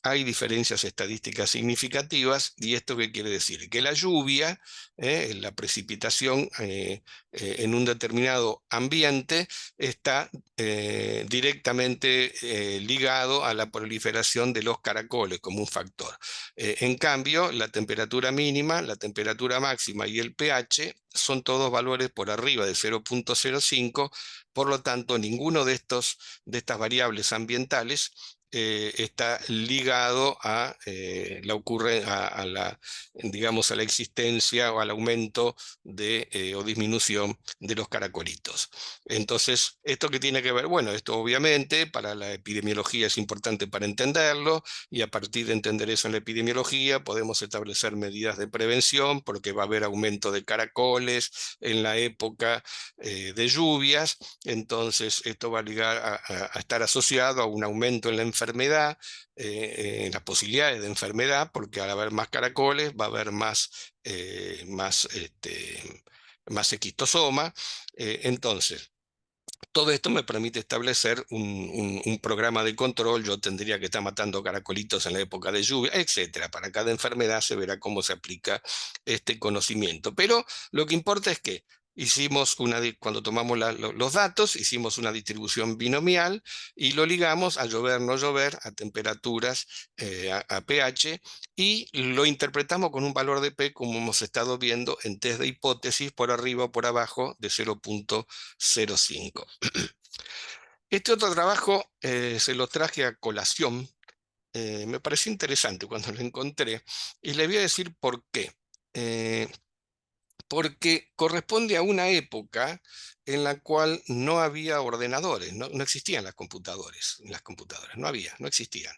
hay diferencias estadísticas significativas. ¿Y esto qué quiere decir? Que la lluvia, la precipitación en un determinado ambiente, está directamente ligado a la proliferación de los caracoles como un factor. En cambio, la temperatura mínima, la temperatura máxima y el pH son todos valores por arriba de 0,05. Por lo tanto, ninguno de estas variables ambientales está ligado a digamos, a la existencia o al aumento o disminución de los caracolitos. Entonces, ¿esto qué tiene que ver? Bueno, esto obviamente para la epidemiología es importante para entenderlo, y a partir de entender eso en la epidemiología podemos establecer medidas de prevención, porque va a haber aumento de caracoles en la época de lluvias. Entonces, esto va a ligar a estar asociado a un aumento en la enfermedad, en las posibilidades de enfermedad, porque al haber más caracoles va a haber más esquistosoma. Entonces, todo esto me permite establecer un programa de control. Yo tendría que estar matando caracolitos en la época de lluvia, etcétera. Para cada enfermedad se verá cómo se aplica este conocimiento. Pero lo que importa es que cuando tomamos los datos, hicimos una distribución binomial y lo ligamos a llover, no llover, a temperaturas, a pH, y lo interpretamos con un valor de P, como hemos estado viendo en test de hipótesis, por arriba o por abajo de 0,05. Este otro trabajo se lo traje a colación. Me pareció interesante cuando lo encontré, y le voy a decir por qué. Eh, Porque corresponde a una época en la cual no había ordenadores, no existían las computadoras, no existían.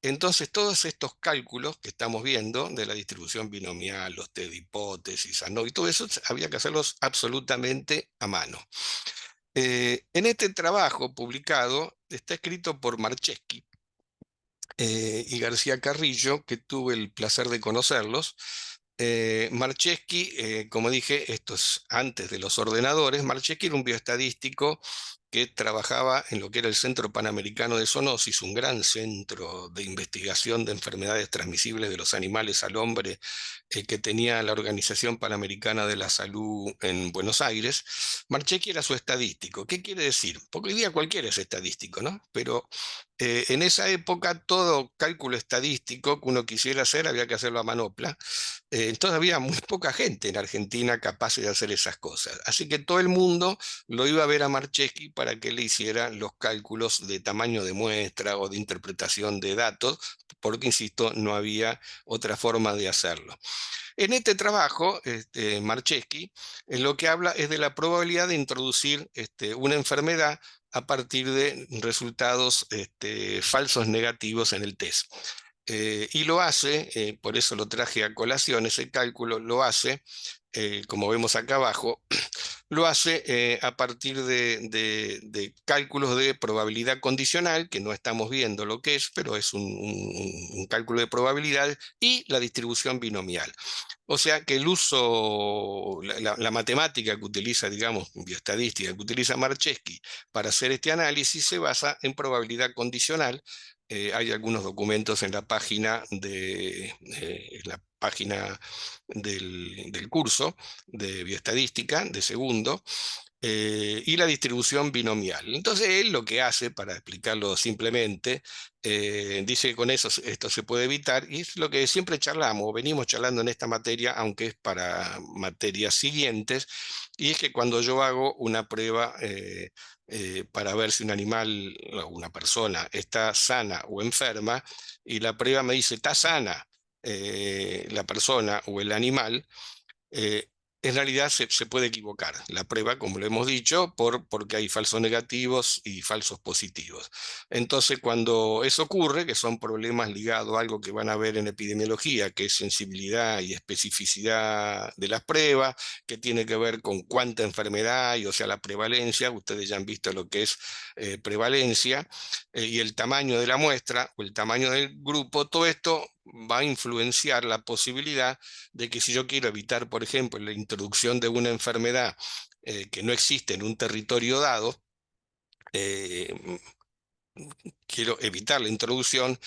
Entonces, todos estos cálculos que estamos viendo de la distribución binomial, los test de hipótesis, y todo eso había que hacerlos absolutamente a mano. En este trabajo publicado está escrito por Marcheschi y García Carrillo, que tuve el placer de conocerlos. Marcheschi, como dije, esto es antes de los ordenadores. Marcheschi era un bioestadístico que trabajaba en lo que era el Centro Panamericano de Zoonosis, un gran centro de investigación de enfermedades transmisibles de los animales al hombre, que tenía la Organización Panamericana de la Salud en Buenos Aires. Marcheschi era su estadístico. ¿Qué quiere decir? Porque hoy día cualquiera es estadístico, ¿no? Pero en esa época todo cálculo estadístico que uno quisiera hacer había que hacerlo a manopla. Entonces había muy poca gente en Argentina capaz de hacer esas cosas. Así que todo el mundo lo iba a ver a Marcheschi para que le hiciera los cálculos de tamaño de muestra o de interpretación de datos, porque, insisto, no había otra forma de hacerlo. En este trabajo, Marcheschi lo que habla es de la probabilidad de introducir una enfermedad a partir de resultados falsos negativos en el test. Y lo hace, por eso lo traje a colación, ese cálculo lo hace, como vemos acá abajo, lo hace a partir de cálculos de probabilidad condicional, que no estamos viendo lo que es, pero es un cálculo de probabilidad, y la distribución binomial. O sea que el uso, la matemática que utiliza, digamos, bioestadística que utiliza Marcheschi para hacer este análisis se basa en probabilidad condicional. Hay algunos documentos en la página del curso de bioestadística de segundo, y la distribución binomial. Entonces él lo que hace, para explicarlo simplemente, dice que con eso esto se puede evitar, y es lo que siempre charlamos, venimos charlando en esta materia, aunque es para materias siguientes, y es que cuando yo hago una prueba para ver si un animal o una persona está sana o enferma, y la prueba me dice está sana la persona o el animal, en realidad se puede equivocar la prueba, como lo hemos dicho, porque hay falsos negativos y falsos positivos. Entonces, cuando eso ocurre, que son problemas ligados a algo que van a ver en epidemiología, que es sensibilidad y especificidad de las pruebas, que tiene que ver con cuánta enfermedad hay, o sea, la prevalencia, ustedes ya han visto lo que es prevalencia, y el tamaño de la muestra o el tamaño del grupo, todo esto va a influenciar la posibilidad de que si yo quiero evitar, por ejemplo, la introducción de una enfermedad que no existe en un territorio dado, eh, quiero evitar la introducción,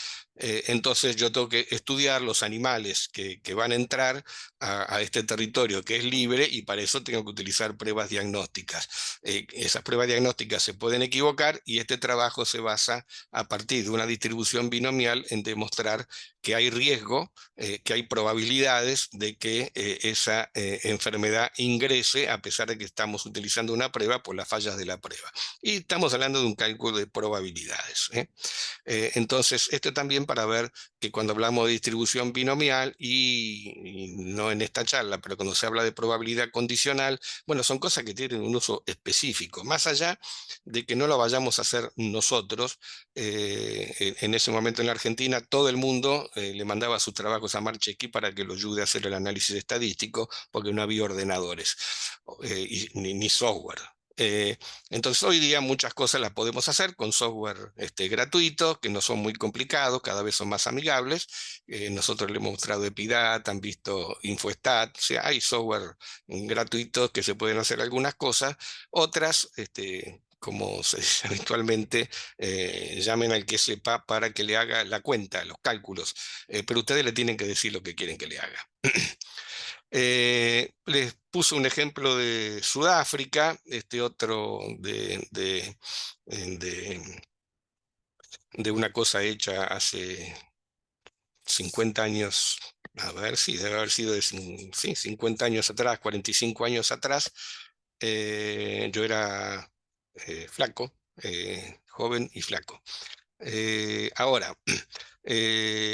entonces yo tengo que estudiar los animales que van a entrar a este territorio que es libre y para eso tengo que utilizar pruebas diagnósticas. Esas pruebas diagnósticas se pueden equivocar y este trabajo se basa a partir de una distribución binomial en demostrar que hay riesgo, que hay probabilidades de que esa enfermedad ingrese a pesar de que estamos utilizando una prueba por las fallas de la prueba. Y estamos hablando de un cálculo de probabilidades. Entonces, esto también para ver que cuando hablamos de distribución binomial, y no en esta charla, pero cuando se habla de probabilidad condicional, bueno, son cosas que tienen un uso específico, más allá de que no lo vayamos a hacer nosotros. En ese momento en la Argentina, todo el mundo le mandaba sus trabajos a Marchetti para que lo ayude a hacer el análisis estadístico, porque no había ordenadores ni software. Eh, entonces hoy día muchas cosas las podemos hacer con software gratuito, que no son muy complicados, cada vez son más amigables. Nosotros le hemos mostrado Epidat, han visto Infostat, o sea, hay software gratuitos que se pueden hacer algunas cosas, otras, como se dice habitualmente, llamen al que sepa para que le haga la cuenta, los cálculos, pero ustedes le tienen que decir lo que quieren que le haga. Les puse un ejemplo de Sudáfrica, este otro de, de una cosa hecha hace 50 años, a ver si debe haber sido de sí, 50 años atrás, 45 años atrás. Yo era flaco, joven y flaco. Ahora,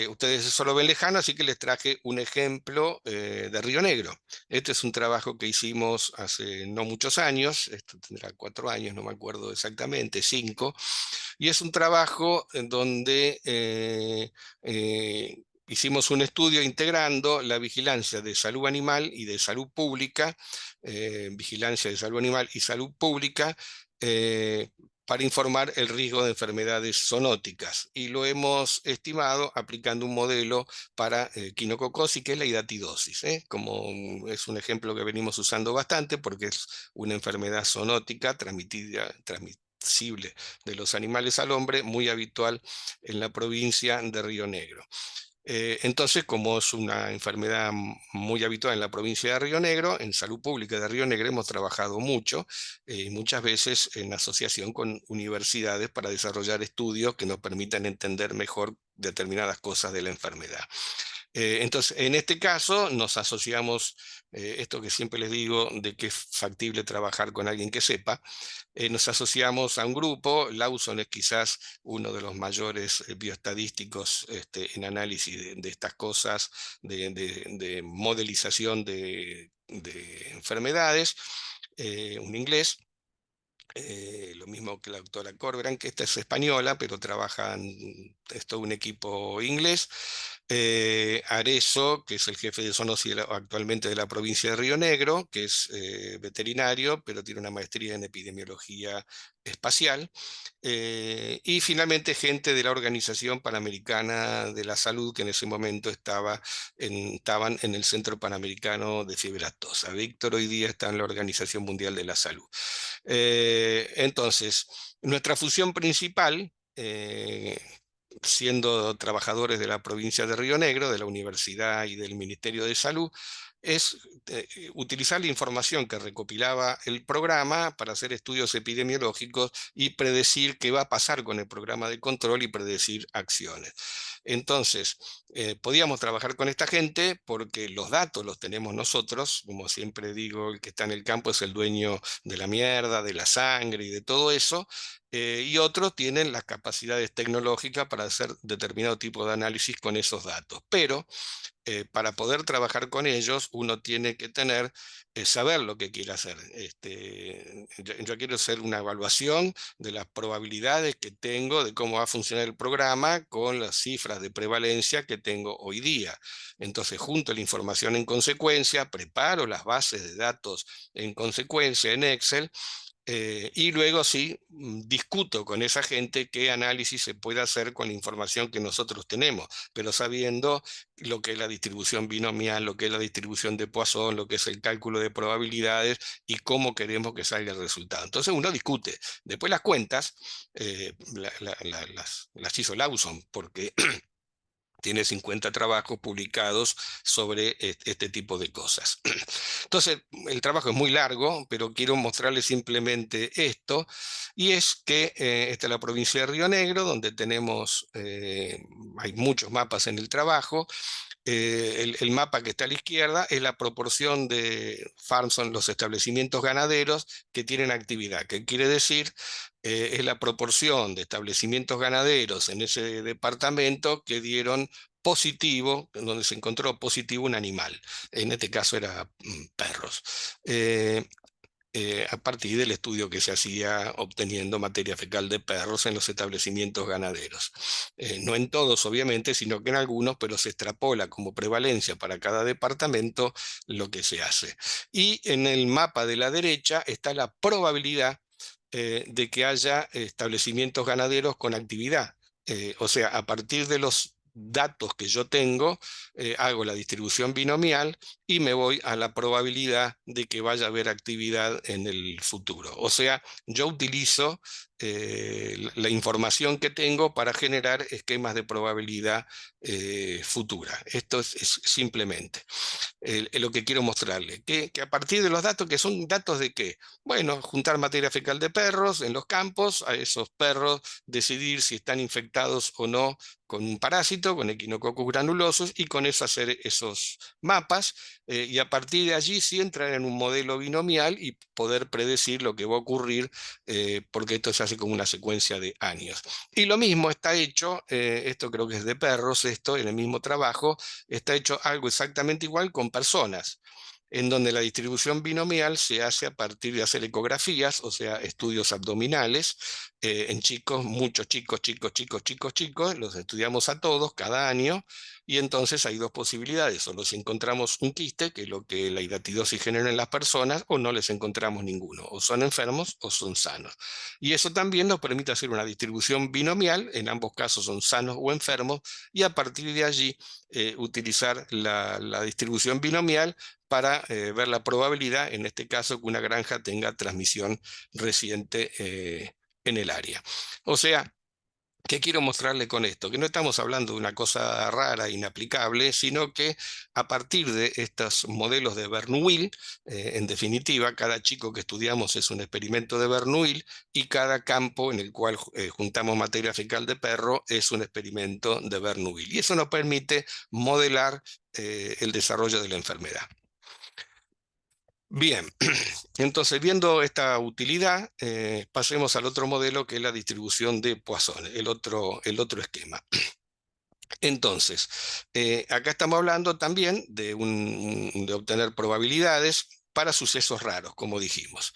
ustedes solo ven lejano, así que les traje un ejemplo de Río Negro. Este es un trabajo que hicimos hace no muchos años, esto tendrá 4 años, no me acuerdo exactamente, 5, y es un trabajo en donde hicimos un estudio integrando la vigilancia de salud animal y de salud pública, vigilancia de salud animal y salud pública, eh, para informar el riesgo de enfermedades zoonóticas. Y lo hemos estimado aplicando un modelo para quinococosis, que es la hidatidosis, como es un ejemplo que venimos usando bastante porque es una enfermedad zoonótica transmisible de los animales al hombre, muy habitual en la provincia de Río Negro. Entonces, como es una enfermedad muy habitual en la provincia de Río Negro, en salud pública de Río Negro hemos trabajado mucho, muchas veces en asociación con universidades para desarrollar estudios que nos permitan entender mejor determinadas cosas de la enfermedad. Entonces, en este caso nos asociamos, esto que siempre les digo, de que es factible trabajar con alguien que sepa, nos asociamos a un grupo. Lawson es quizás uno de los mayores bioestadísticos en análisis de estas cosas, de modelización de enfermedades, un inglés. Lo mismo que la doctora Corberan, que esta es española, pero trabajan, es todo un equipo inglés. Arezo, que es el jefe de zoonosis actualmente de la provincia de Río Negro, que es veterinario, pero tiene una maestría en epidemiología espacial. Y finalmente gente de la Organización Panamericana de la Salud, que en ese momento estaban en el Centro Panamericano de Fiebre Aftosa. Víctor hoy día está en la Organización Mundial de la Salud. Entonces, nuestra función principal, siendo trabajadores de la provincia de Río Negro, de la universidad y del Ministerio de Salud, es utilizar la información que recopilaba el programa para hacer estudios epidemiológicos y predecir qué va a pasar con el programa de control y predecir acciones. Entonces, podíamos trabajar con esta gente porque los datos los tenemos nosotros. Como siempre digo, el que está en el campo es el dueño de la mierda, de la sangre y de todo eso, y otros tienen las capacidades tecnológicas para hacer determinado tipo de análisis con esos datos. Pero para poder trabajar con ellos, uno tiene que saber lo que quiere hacer. Yo quiero hacer una evaluación de las probabilidades que tengo de cómo va a funcionar el programa con las cifras de prevalencia que tengo hoy día. Entonces, junto la información en consecuencia, preparo las bases de datos en consecuencia en Excel. Y luego sí, discuto con esa gente qué análisis se puede hacer con la información que nosotros tenemos, pero sabiendo lo que es la distribución binomial, lo que es la distribución de Poisson, lo que es el cálculo de probabilidades y cómo queremos que salga el resultado. Entonces uno discute. Después las cuentas las hizo Lawson, porque tiene 50 trabajos publicados sobre este tipo de cosas. Entonces, el trabajo es muy largo, pero quiero mostrarles simplemente esto, y es que esta es la provincia de Río Negro, donde hay muchos mapas en el trabajo. El mapa que está a la izquierda es la proporción de farms, son los establecimientos ganaderos que tienen actividad. ¿Qué quiere decir? Es la proporción de establecimientos ganaderos en ese departamento que dieron positivo, donde se encontró positivo un animal. En este caso era perros. Eh, a partir del estudio que se hacía obteniendo materia fecal de perros en los establecimientos ganaderos. No en todos, obviamente, sino que en algunos, pero se extrapola como prevalencia para cada departamento lo que se hace. Y en el mapa de la derecha está la probabilidad de que haya establecimientos ganaderos con actividad. O sea, a partir de los datos que yo tengo, hago la distribución binomial y me voy a la probabilidad de que vaya a haber actividad en el futuro. O sea, yo utilizo la información que tengo para generar esquemas de probabilidad futura. Esto es simplemente lo que quiero mostrarle. Que a partir de los datos, que son datos de qué, bueno, juntar materia fecal de perros en los campos, a esos perros decidir si están infectados o no con un parásito, con Echinococcus granulosus, y con eso hacer esos mapas, y a partir de allí sí entrar en un modelo binomial y poder predecir lo que va a ocurrir, porque esto se hace como una secuencia de años. Y lo mismo está hecho, esto creo que es de perros, esto en el mismo trabajo, está hecho algo exactamente igual con personas, en donde la distribución binomial se hace a partir de hacer ecografías, o sea, estudios abdominales, en chicos, muchos chicos, chicos, chicos, chicos, chicos, los estudiamos a todos cada año, y entonces hay dos posibilidades: o los encontramos un quiste, que es lo que la hidatidosis genera en las personas, o no les encontramos ninguno, o son enfermos o son sanos. Y eso también nos permite hacer una distribución binomial, en ambos casos son sanos o enfermos, y a partir de allí utilizar la distribución binomial para ver la probabilidad, en este caso, que una granja tenga transmisión reciente en el área. O sea, ¿qué quiero mostrarle con esto? Que no estamos hablando de una cosa rara, inaplicable, sino que a partir de estos modelos de Bernoulli, en definitiva, cada chico que estudiamos es un experimento de Bernoulli, y cada campo en el cual juntamos materia fecal de perro es un experimento de Bernoulli. Y eso nos permite modelar el desarrollo de la enfermedad. Bien, entonces viendo esta utilidad, pasemos al otro modelo, que es la distribución de Poisson, el otro esquema. Entonces, acá estamos hablando también de obtener probabilidades para sucesos raros, como dijimos.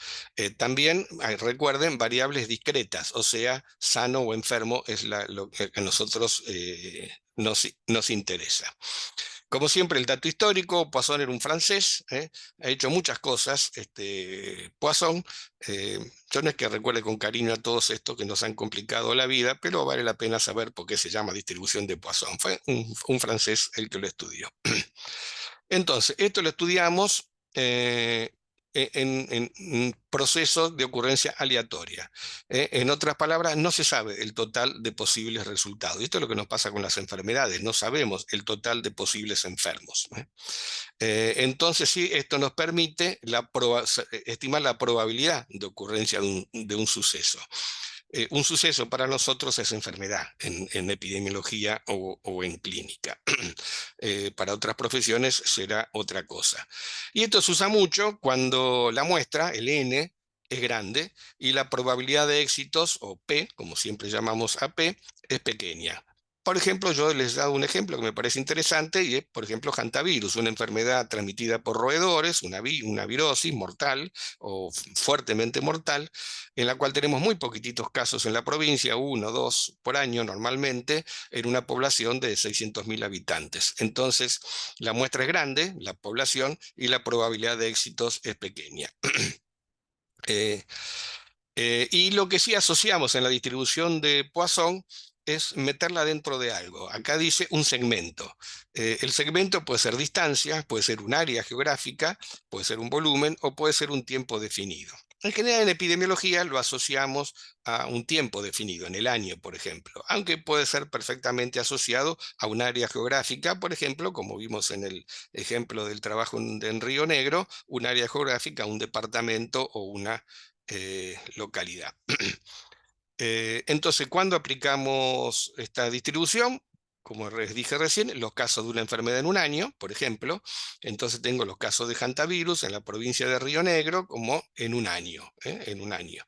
También, recuerden, variables discretas, o sea, sano o enfermo es lo que a nosotros nos interesa. Como siempre, el dato histórico: Poisson era un francés, ha hecho muchas cosas. Poisson, yo no es que recuerde con cariño a todos estos que nos han complicado la vida, pero vale la pena saber por qué se llama distribución de Poisson. Fue un francés el que lo estudió. Entonces, esto lo estudiamos en procesos de ocurrencia aleatoria. En otras palabras, no se sabe el total de posibles resultados. Y esto es lo que nos pasa con las enfermedades: no sabemos el total de posibles enfermos. Entonces, sí, esto nos permite estimar la probabilidad de ocurrencia de un suceso. Un suceso para nosotros es enfermedad en epidemiología o en clínica. Para otras profesiones será otra cosa. Y esto se usa mucho cuando la muestra, el N, es grande y la probabilidad de éxitos, o P, como siempre llamamos a P, es pequeña. por ejemplo, yo les he dado un ejemplo que me parece interesante y es, por ejemplo, hantavirus, una enfermedad transmitida por roedores, una virosis mortal o fuertemente mortal, en la cual tenemos muy poquititos casos en la provincia, uno, dos por año normalmente, en una población de 600.000 habitantes. Entonces, la muestra es grande, la población, y la probabilidad de éxitos es pequeña. Eh, y lo que sí asociamos en la distribución de Poisson es meterla dentro de algo. Acá dice un segmento. El segmento puede ser distancia, puede ser un área geográfica, puede ser un volumen o puede ser un tiempo definido. En general, en epidemiología lo asociamos a un tiempo definido, en el año, por ejemplo, aunque puede ser perfectamente asociado a un área geográfica, por ejemplo, como vimos en el ejemplo del trabajo en Río Negro, un área geográfica, un departamento o una localidad. Entonces, cuando aplicamos esta distribución, como les dije recién, los casos de una enfermedad en un año, por ejemplo, entonces tengo los casos de hantavirus en la provincia de Río Negro como en un año, en un año.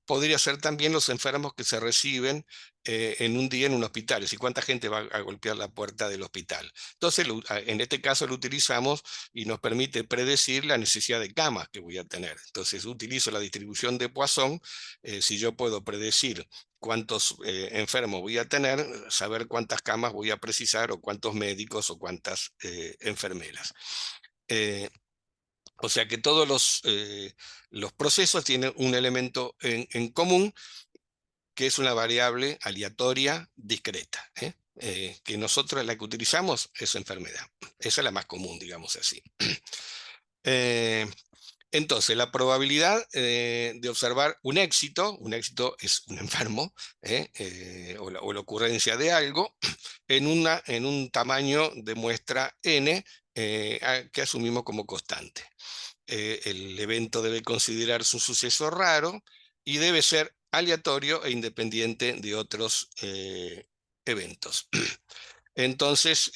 Podría ser también los enfermos que se reciben en un día en un hospital, y cuánta gente va a golpear la puerta del hospital. Entonces, en este caso lo utilizamos y nos permite predecir la necesidad de camas que voy a tener. Entonces, utilizo la distribución de Poisson. Si yo puedo predecir cuántos enfermos voy a tener, saber cuántas camas voy a precisar o cuántos médicos o cuántas enfermeras. Eh, o sea que todos los procesos tienen un elemento en común, que es una variable aleatoria discreta, que nosotros la que utilizamos es enfermedad. Esa es la más común, digamos así. Eh, entonces, la probabilidad de observar un éxito es un enfermo, o la ocurrencia de algo, en un tamaño de muestra n, que asumimos como constante. El evento debe considerarse un suceso raro y debe ser aleatorio e independiente de otros eventos. Entonces,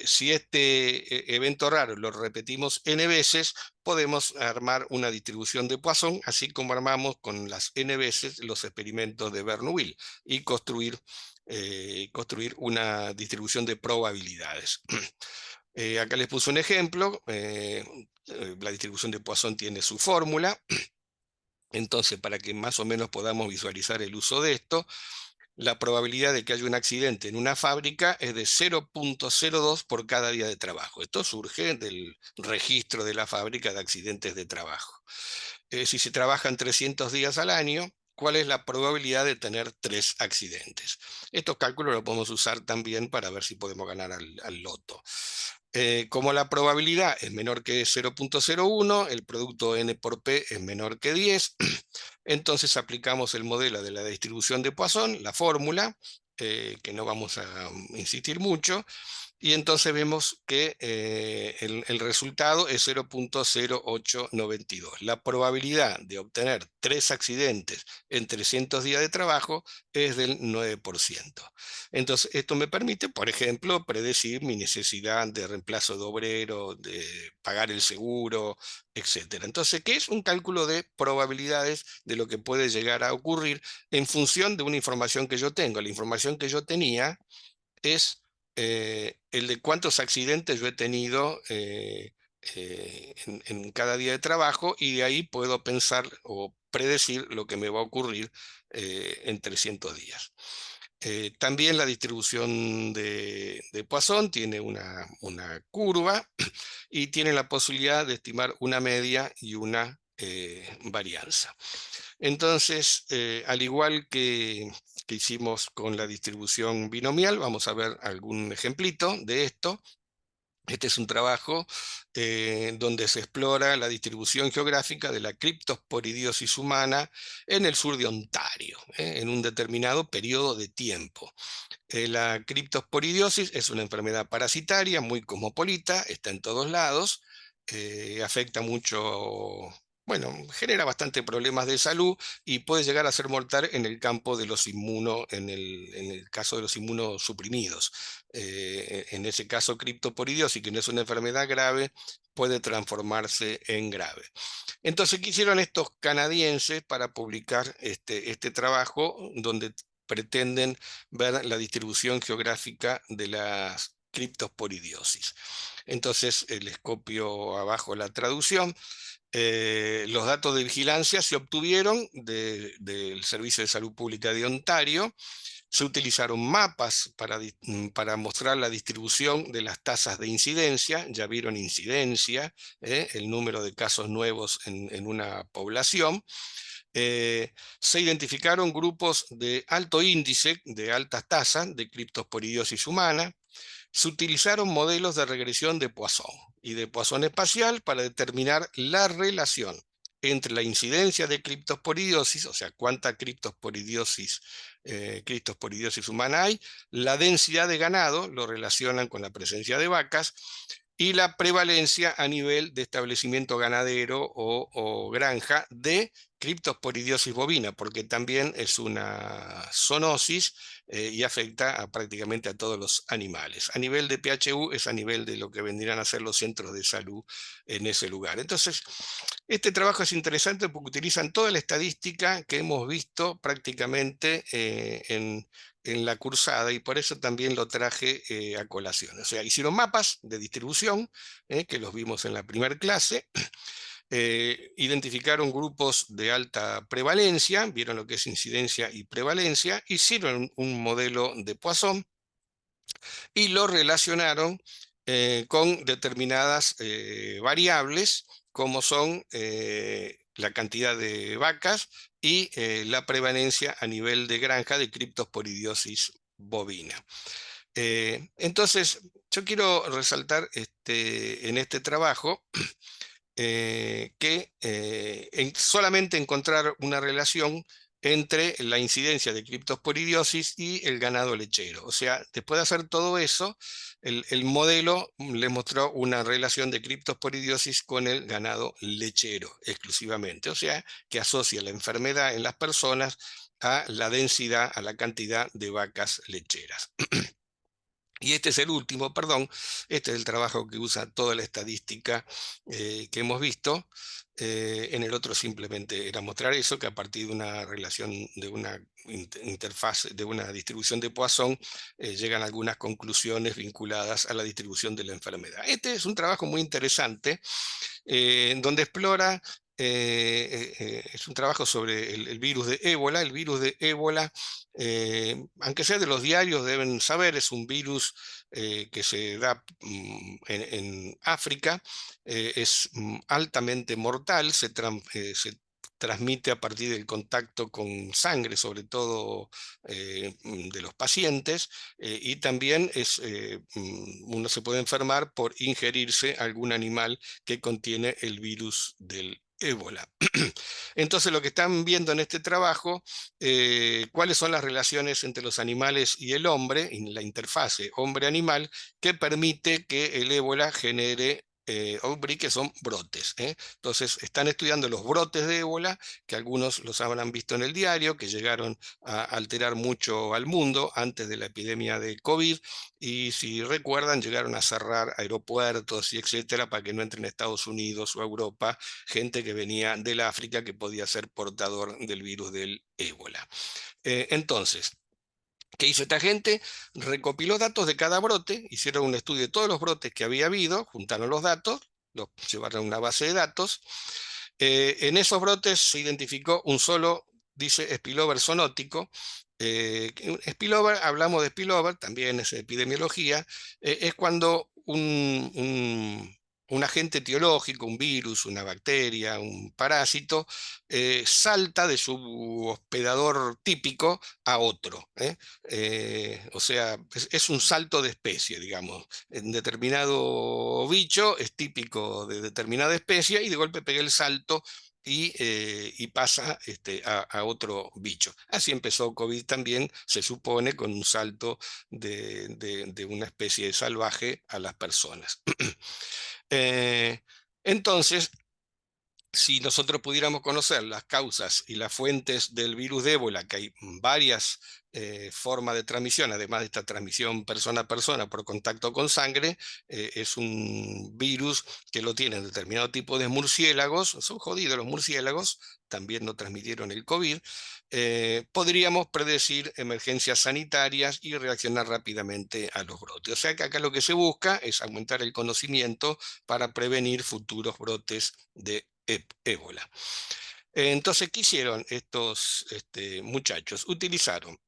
si este evento raro lo repetimos n veces, podemos armar una distribución de Poisson, así como armamos con las n veces los experimentos de Bernoulli, y construir una distribución de probabilidades. Acá les puse un ejemplo. La distribución de Poisson tiene su fórmula. Entonces, para que más o menos podamos visualizar el uso de esto, la probabilidad de que haya un accidente en una fábrica es de 0,02 por cada día de trabajo. Esto surge del registro de la fábrica de accidentes de trabajo. Si se trabajan 300 días al año, ¿cuál es la probabilidad de tener 3 accidentes? Estos cálculos los podemos usar también para ver si podemos ganar al loto. Como la probabilidad es menor que 0,01, el producto n por p es menor que 10, entonces aplicamos el modelo de la distribución de Poisson, la fórmula, que no vamos a insistir mucho, y entonces vemos que el resultado es 0,0892. La probabilidad de obtener 3 accidentes en 300 días de trabajo es del 9%. Entonces, esto me permite, por ejemplo, predecir mi necesidad de reemplazo de obrero, de pagar el seguro, etcétera. Entonces, ¿qué es un cálculo de probabilidades de lo que puede llegar a ocurrir en función de una información que yo tengo? La información que yo tenía es el de cuántos accidentes yo he tenido en cada día de trabajo, y de ahí puedo pensar o predecir lo que me va a ocurrir en 300 días. También la distribución de Poisson tiene una curva y tiene la posibilidad de estimar una media y una varianza. Entonces, al igual que hicimos con la distribución binomial, vamos a ver algún ejemplito de esto. Este es un trabajo donde se explora la distribución geográfica de la criptosporidiosis humana en el sur de Ontario, en un determinado periodo de tiempo. La criptosporidiosis es una enfermedad parasitaria muy cosmopolita, está en todos lados, afecta mucho, bueno, genera bastante problemas de salud y puede llegar a ser mortal en el campo de los en el caso de los inmunosuprimidos. En ese caso, criptosporidiosis, que no es una enfermedad grave, puede transformarse en grave. Entonces, ¿qué hicieron estos canadienses para publicar este trabajo donde pretenden ver la distribución geográfica de las criptosporidiosis. Entonces, les copio abajo la traducción. Los datos de vigilancia se obtuvieron del Servicio de Salud Pública de Ontario. Se utilizaron mapas para mostrar la distribución de las tasas de incidencia. Ya vieron incidencia, el número de casos nuevos en una población. Se identificaron grupos de alto índice, de altas tasas de criptosporidiosis humana. Se utilizaron modelos de regresión de Poisson y de Poisson espacial para determinar la relación entre la incidencia de criptosporidiosis, o sea, cuánta criptosporidiosis humana hay, la densidad de ganado, lo relacionan con la presencia de vacas, y la prevalencia a nivel de establecimiento ganadero o granja de criptosporidiosis bovina, porque también es una zoonosis y afecta prácticamente a todos los animales. A nivel de PHU es a nivel de lo que vendrían a ser los centros de salud en ese lugar. Entonces, este trabajo es interesante porque utilizan toda la estadística que hemos visto prácticamente en la cursada, y por eso también lo traje a colación. O sea, hicieron mapas de distribución, que los vimos en la primera clase. Identificaron grupos de alta prevalencia, vieron lo que es incidencia y prevalencia, hicieron un modelo de Poisson y lo relacionaron con determinadas variables, como son la cantidad de vacas y la prevalencia a nivel de granja de criptosporidiosis bovina. Entonces, yo quiero resaltar en este trabajo que solamente encontrar una relación entre la incidencia de criptosporidiosis y el ganado lechero. O sea, después de hacer todo eso, el modelo le mostró una relación de criptosporidiosis con el ganado lechero exclusivamente. O sea, que asocia la enfermedad en las personas a la densidad, a la cantidad de vacas lecheras. Y este es el último, perdón, este es el trabajo que usa toda la estadística que hemos visto. En el otro simplemente era mostrar eso, que a partir de una relación, de una interfaz, de una distribución de Poisson, llegan algunas conclusiones vinculadas a la distribución de la enfermedad. Este es un trabajo muy interesante, donde explora, es un trabajo sobre el virus de ébola. El virus de ébola, aunque sea de los diarios, deben saber, es un virus que se da en África, es altamente mortal, se transmite a partir del contacto con sangre, sobre todo de los pacientes, y también uno se puede enfermar por ingerirse algún animal que contiene el virus del ébola. Entonces, lo que están viendo en este trabajo, cuáles son las relaciones entre los animales y el hombre, en la interfase hombre-animal, que permite que el ébola genere outbreak, que son brotes. Entonces, están estudiando los brotes de ébola, que algunos los habrán visto en el diario, que llegaron a alterar mucho al mundo antes de la epidemia de COVID, y si recuerdan, llegaron a cerrar aeropuertos y etcétera para que no entren a Estados Unidos o a Europa gente que venía del África que podía ser portador del virus del ébola. Entonces, ¿qué hizo esta gente? Recopiló datos de cada brote, hicieron un estudio de todos los brotes que había habido, juntaron los datos, los llevaron a una base de datos. En esos brotes se identificó un solo, dice, spillover zoonótico. Spillover, hablamos de spillover, también es epidemiología, es cuando un agente etiológico, un virus, una bacteria, un parásito, salta de su hospedador típico a otro. O sea, es un salto de especie, digamos. En determinado bicho es típico de determinada especie y de golpe pega el salto y pasa a otro bicho. Así empezó COVID también, se supone, con un salto de una especie salvaje a las personas. Eh, entonces, si nosotros pudiéramos conocer las causas y las fuentes del virus de ébola, que hay varias formas de transmisión, además de esta transmisión persona a persona por contacto con sangre, es un virus que lo tienen determinado tipo de murciélagos, son jodidos los murciélagos, también no transmitieron el COVID, podríamos predecir emergencias sanitarias y reaccionar rápidamente a los brotes. O sea que acá lo que se busca es aumentar el conocimiento para prevenir futuros brotes de ébola. Entonces, ¿qué hicieron estos muchachos? Utilizaron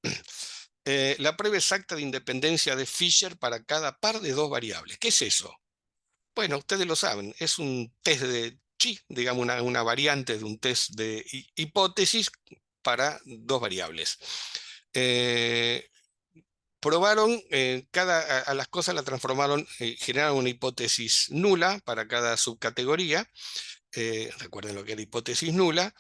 la prueba exacta de independencia de Fisher para cada par de dos variables. ¿Qué es eso? Bueno, ustedes lo saben, es un test de chi, digamos una variante de un test de hipótesis para dos variables. Eh, Probaron, a las cosas la transformaron, generaron una hipótesis nula para cada subcategoría. Recuerden lo que era hipótesis nula,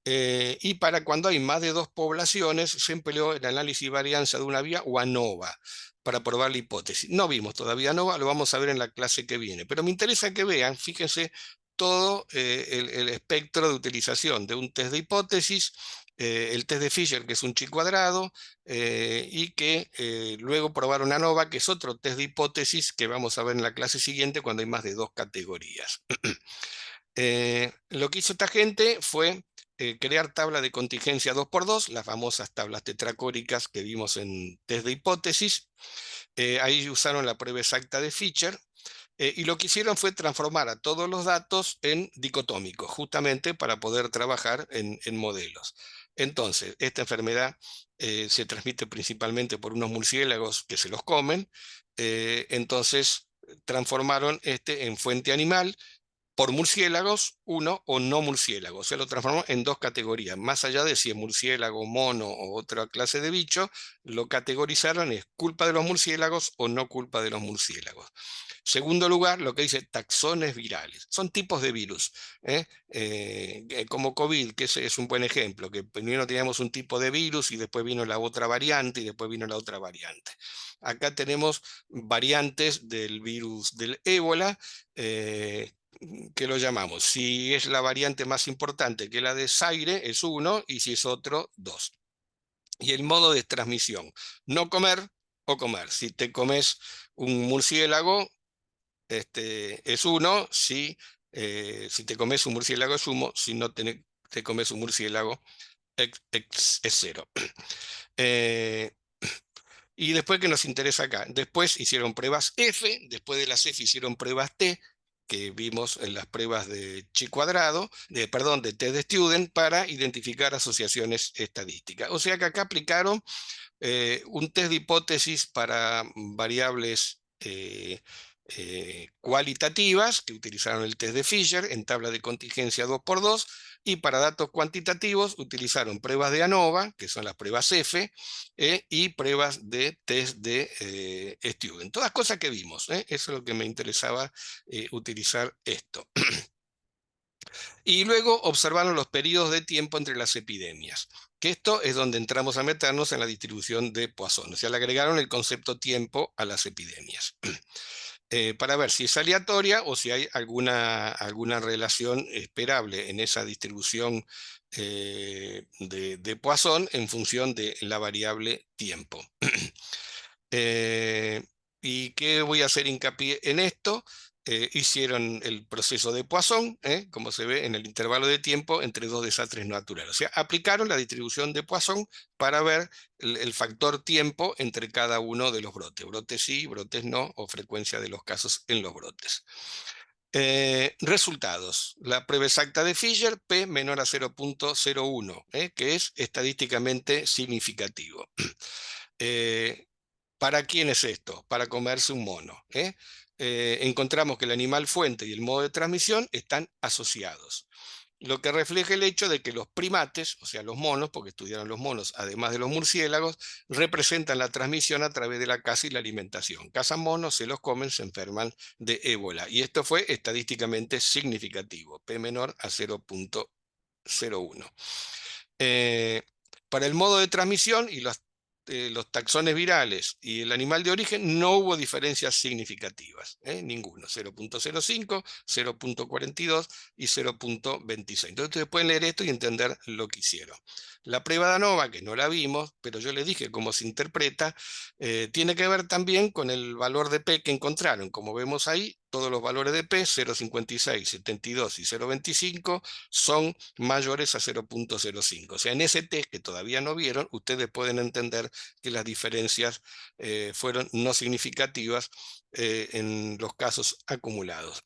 y para cuando hay más de dos poblaciones se empleó el análisis y varianza de una vía o ANOVA para probar la hipótesis. No vimos todavía ANOVA, lo vamos a ver en la clase que viene, pero me interesa que vean, fíjense, todo el espectro de utilización de un test de hipótesis, el test de Fisher, que es un chi cuadrado, y que luego probaron ANOVA, que es otro test de hipótesis que vamos a ver en la clase siguiente cuando hay más de dos categorías. Lo que hizo esta gente fue crear tabla de contingencia 2x2, las famosas tablas tetracóricas que vimos en test de hipótesis. Ahí usaron la prueba exacta de Fisher, y lo que hicieron fue transformar a todos los datos en dicotómicos, justamente para poder trabajar en modelos. Entonces, esta enfermedad se transmite principalmente por unos murciélagos que se los comen, entonces transformaron en fuente animal por murciélagos, uno o no murciélagos. Se lo transformó en dos categorías. Más allá de si es murciélago, mono o otra clase de bicho, lo categorizaron es culpa de los murciélagos o no culpa de los murciélagos. Segundo lugar, lo que dice taxones virales. Son tipos de virus, como COVID, que ese es un buen ejemplo, que primero teníamos un tipo de virus y después vino la otra variante y después vino la otra variante. Acá tenemos variantes del virus del ébola, que lo llamamos. Si es la variante más importante que la de Zaire, es 1, y si es otro, 2. Y el modo de transmisión, no comer o comer. Si te comes un murciélago, es 1, si te comes un murciélago es 1, si no te comes un murciélago es 0. Y después, ¿qué nos interesa acá? Después hicieron pruebas F, después de las F hicieron pruebas T, que vimos en las pruebas de chi cuadrado, perdón, de T de Student, para identificar asociaciones estadísticas. O sea que acá aplicaron un test de hipótesis para variables cualitativas, que utilizaron el test de Fisher en tabla de contingencia 2x2, y para datos cuantitativos utilizaron pruebas de ANOVA, que son las pruebas F, y pruebas de test de Student. Todas cosas que vimos, eso es lo que me interesaba utilizar esto. Y luego observaron los periodos de tiempo entre las epidemias, que esto es donde entramos a meternos en la distribución de Poisson. O sea, le agregaron el concepto tiempo a las epidemias, para ver si es aleatoria o si hay alguna relación esperable en esa distribución de Poisson en función de la variable tiempo. Eh, ¿Y qué voy a hacer hincapié en esto? Hicieron el proceso de Poisson, como se ve en el intervalo de tiempo entre dos desastres naturales. O sea, aplicaron la distribución de Poisson para ver el factor tiempo entre cada uno de los brotes. Brotes sí, brotes no, o frecuencia de los casos en los brotes. Resultados. La prueba exacta de Fisher, P menor a 0.01, que es estadísticamente significativo. ¿Para quién es esto? Para comerse un mono. Encontramos que el animal fuente y el modo de transmisión están asociados, lo que refleja el hecho de que los primates, o sea, los monos, porque estudiaron los monos, además de los murciélagos, representan la transmisión a través de la caza y la alimentación. Cazan monos, se los comen, se enferman de ébola. Y esto fue estadísticamente significativo, P menor a 0.01. Para el modo de transmisión y las los taxones virales y el animal de origen, no hubo diferencias significativas, ninguno, 0.05, 0.42 y 0.26. Entonces ustedes pueden leer esto y entender lo que hicieron. La prueba de ANOVA, que no la vimos, pero yo les dije cómo se interpreta, tiene que ver también con el valor de P que encontraron. Como vemos ahí, todos los valores de P, 0.56, 72 y 0.25, son mayores a 0.05. O sea, en ese test que todavía no vieron, ustedes pueden entender que las diferencias fueron no significativas en los casos acumulados.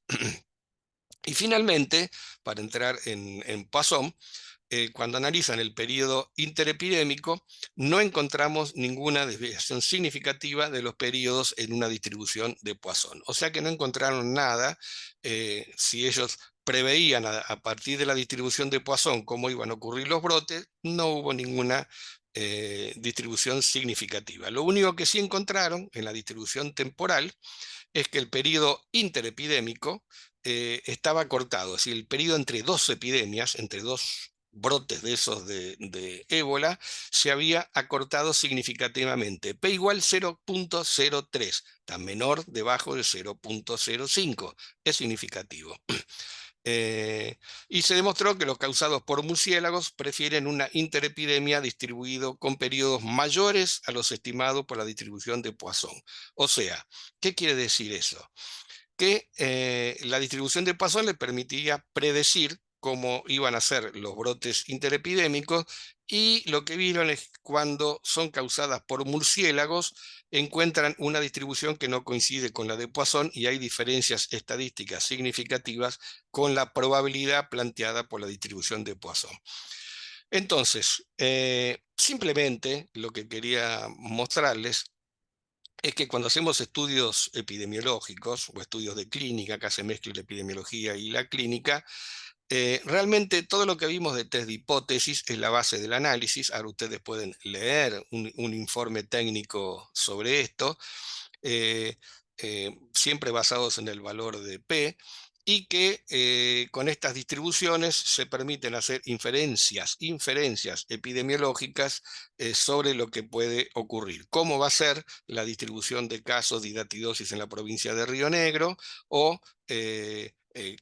Y finalmente, para entrar en Poisson, cuando analizan el periodo interepidémico, no encontramos ninguna desviación significativa de los periodos en una distribución de Poisson. O sea que no encontraron nada. Si ellos preveían a partir de la distribución de Poisson cómo iban a ocurrir los brotes, no hubo ninguna distribución significativa. Lo único que sí encontraron en la distribución temporal es que el periodo interepidémico estaba cortado, es decir, el periodo entre dos epidemias, entre dos brotes de esos de ébola, se había acortado significativamente. P igual 0.03, tan menor debajo de 0.05, es significativo. Y se demostró que los causados por murciélagos prefieren una interepidemia distribuido con periodos mayores a los estimados por la distribución de Poisson. O sea, ¿qué quiere decir eso? Que la distribución de Poisson le permitía predecir cómo iban a ser los brotes interepidémicos, y lo que vieron es cuando son causadas por murciélagos, encuentran una distribución que no coincide con la de Poisson y hay diferencias estadísticas significativas con la probabilidad planteada por la distribución de Poisson. Entonces, simplemente lo que quería mostrarles es que cuando hacemos estudios epidemiológicos o estudios de clínica, acá se mezcla la epidemiología y la clínica, realmente todo lo que vimos de test de hipótesis es la base del análisis. Ahora ustedes pueden leer un informe técnico sobre esto, eh, siempre basados en el valor de P, y que con estas distribuciones se permiten hacer inferencias epidemiológicas sobre lo que puede ocurrir. ¿Cómo va a ser la distribución de casos de hidatidosis en la provincia de Río Negro? O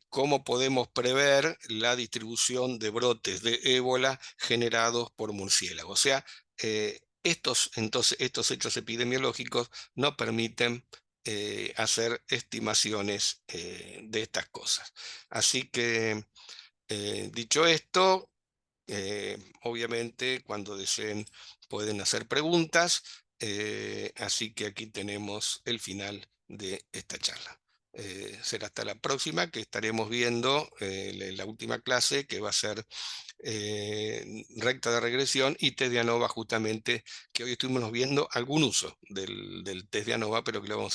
cómo podemos prever la distribución de brotes de ébola generados por murciélagos. O sea, entonces, estos hechos epidemiológicos no permiten hacer estimaciones de estas cosas. Así que, dicho esto, obviamente cuando deseen pueden hacer preguntas, así que aquí tenemos el final de esta charla. Será hasta la próxima, que estaremos viendo la última clase, que va a ser recta de regresión y test de ANOVA, justamente, que hoy estuvimos viendo algún uso del test de ANOVA, pero que lo vamos a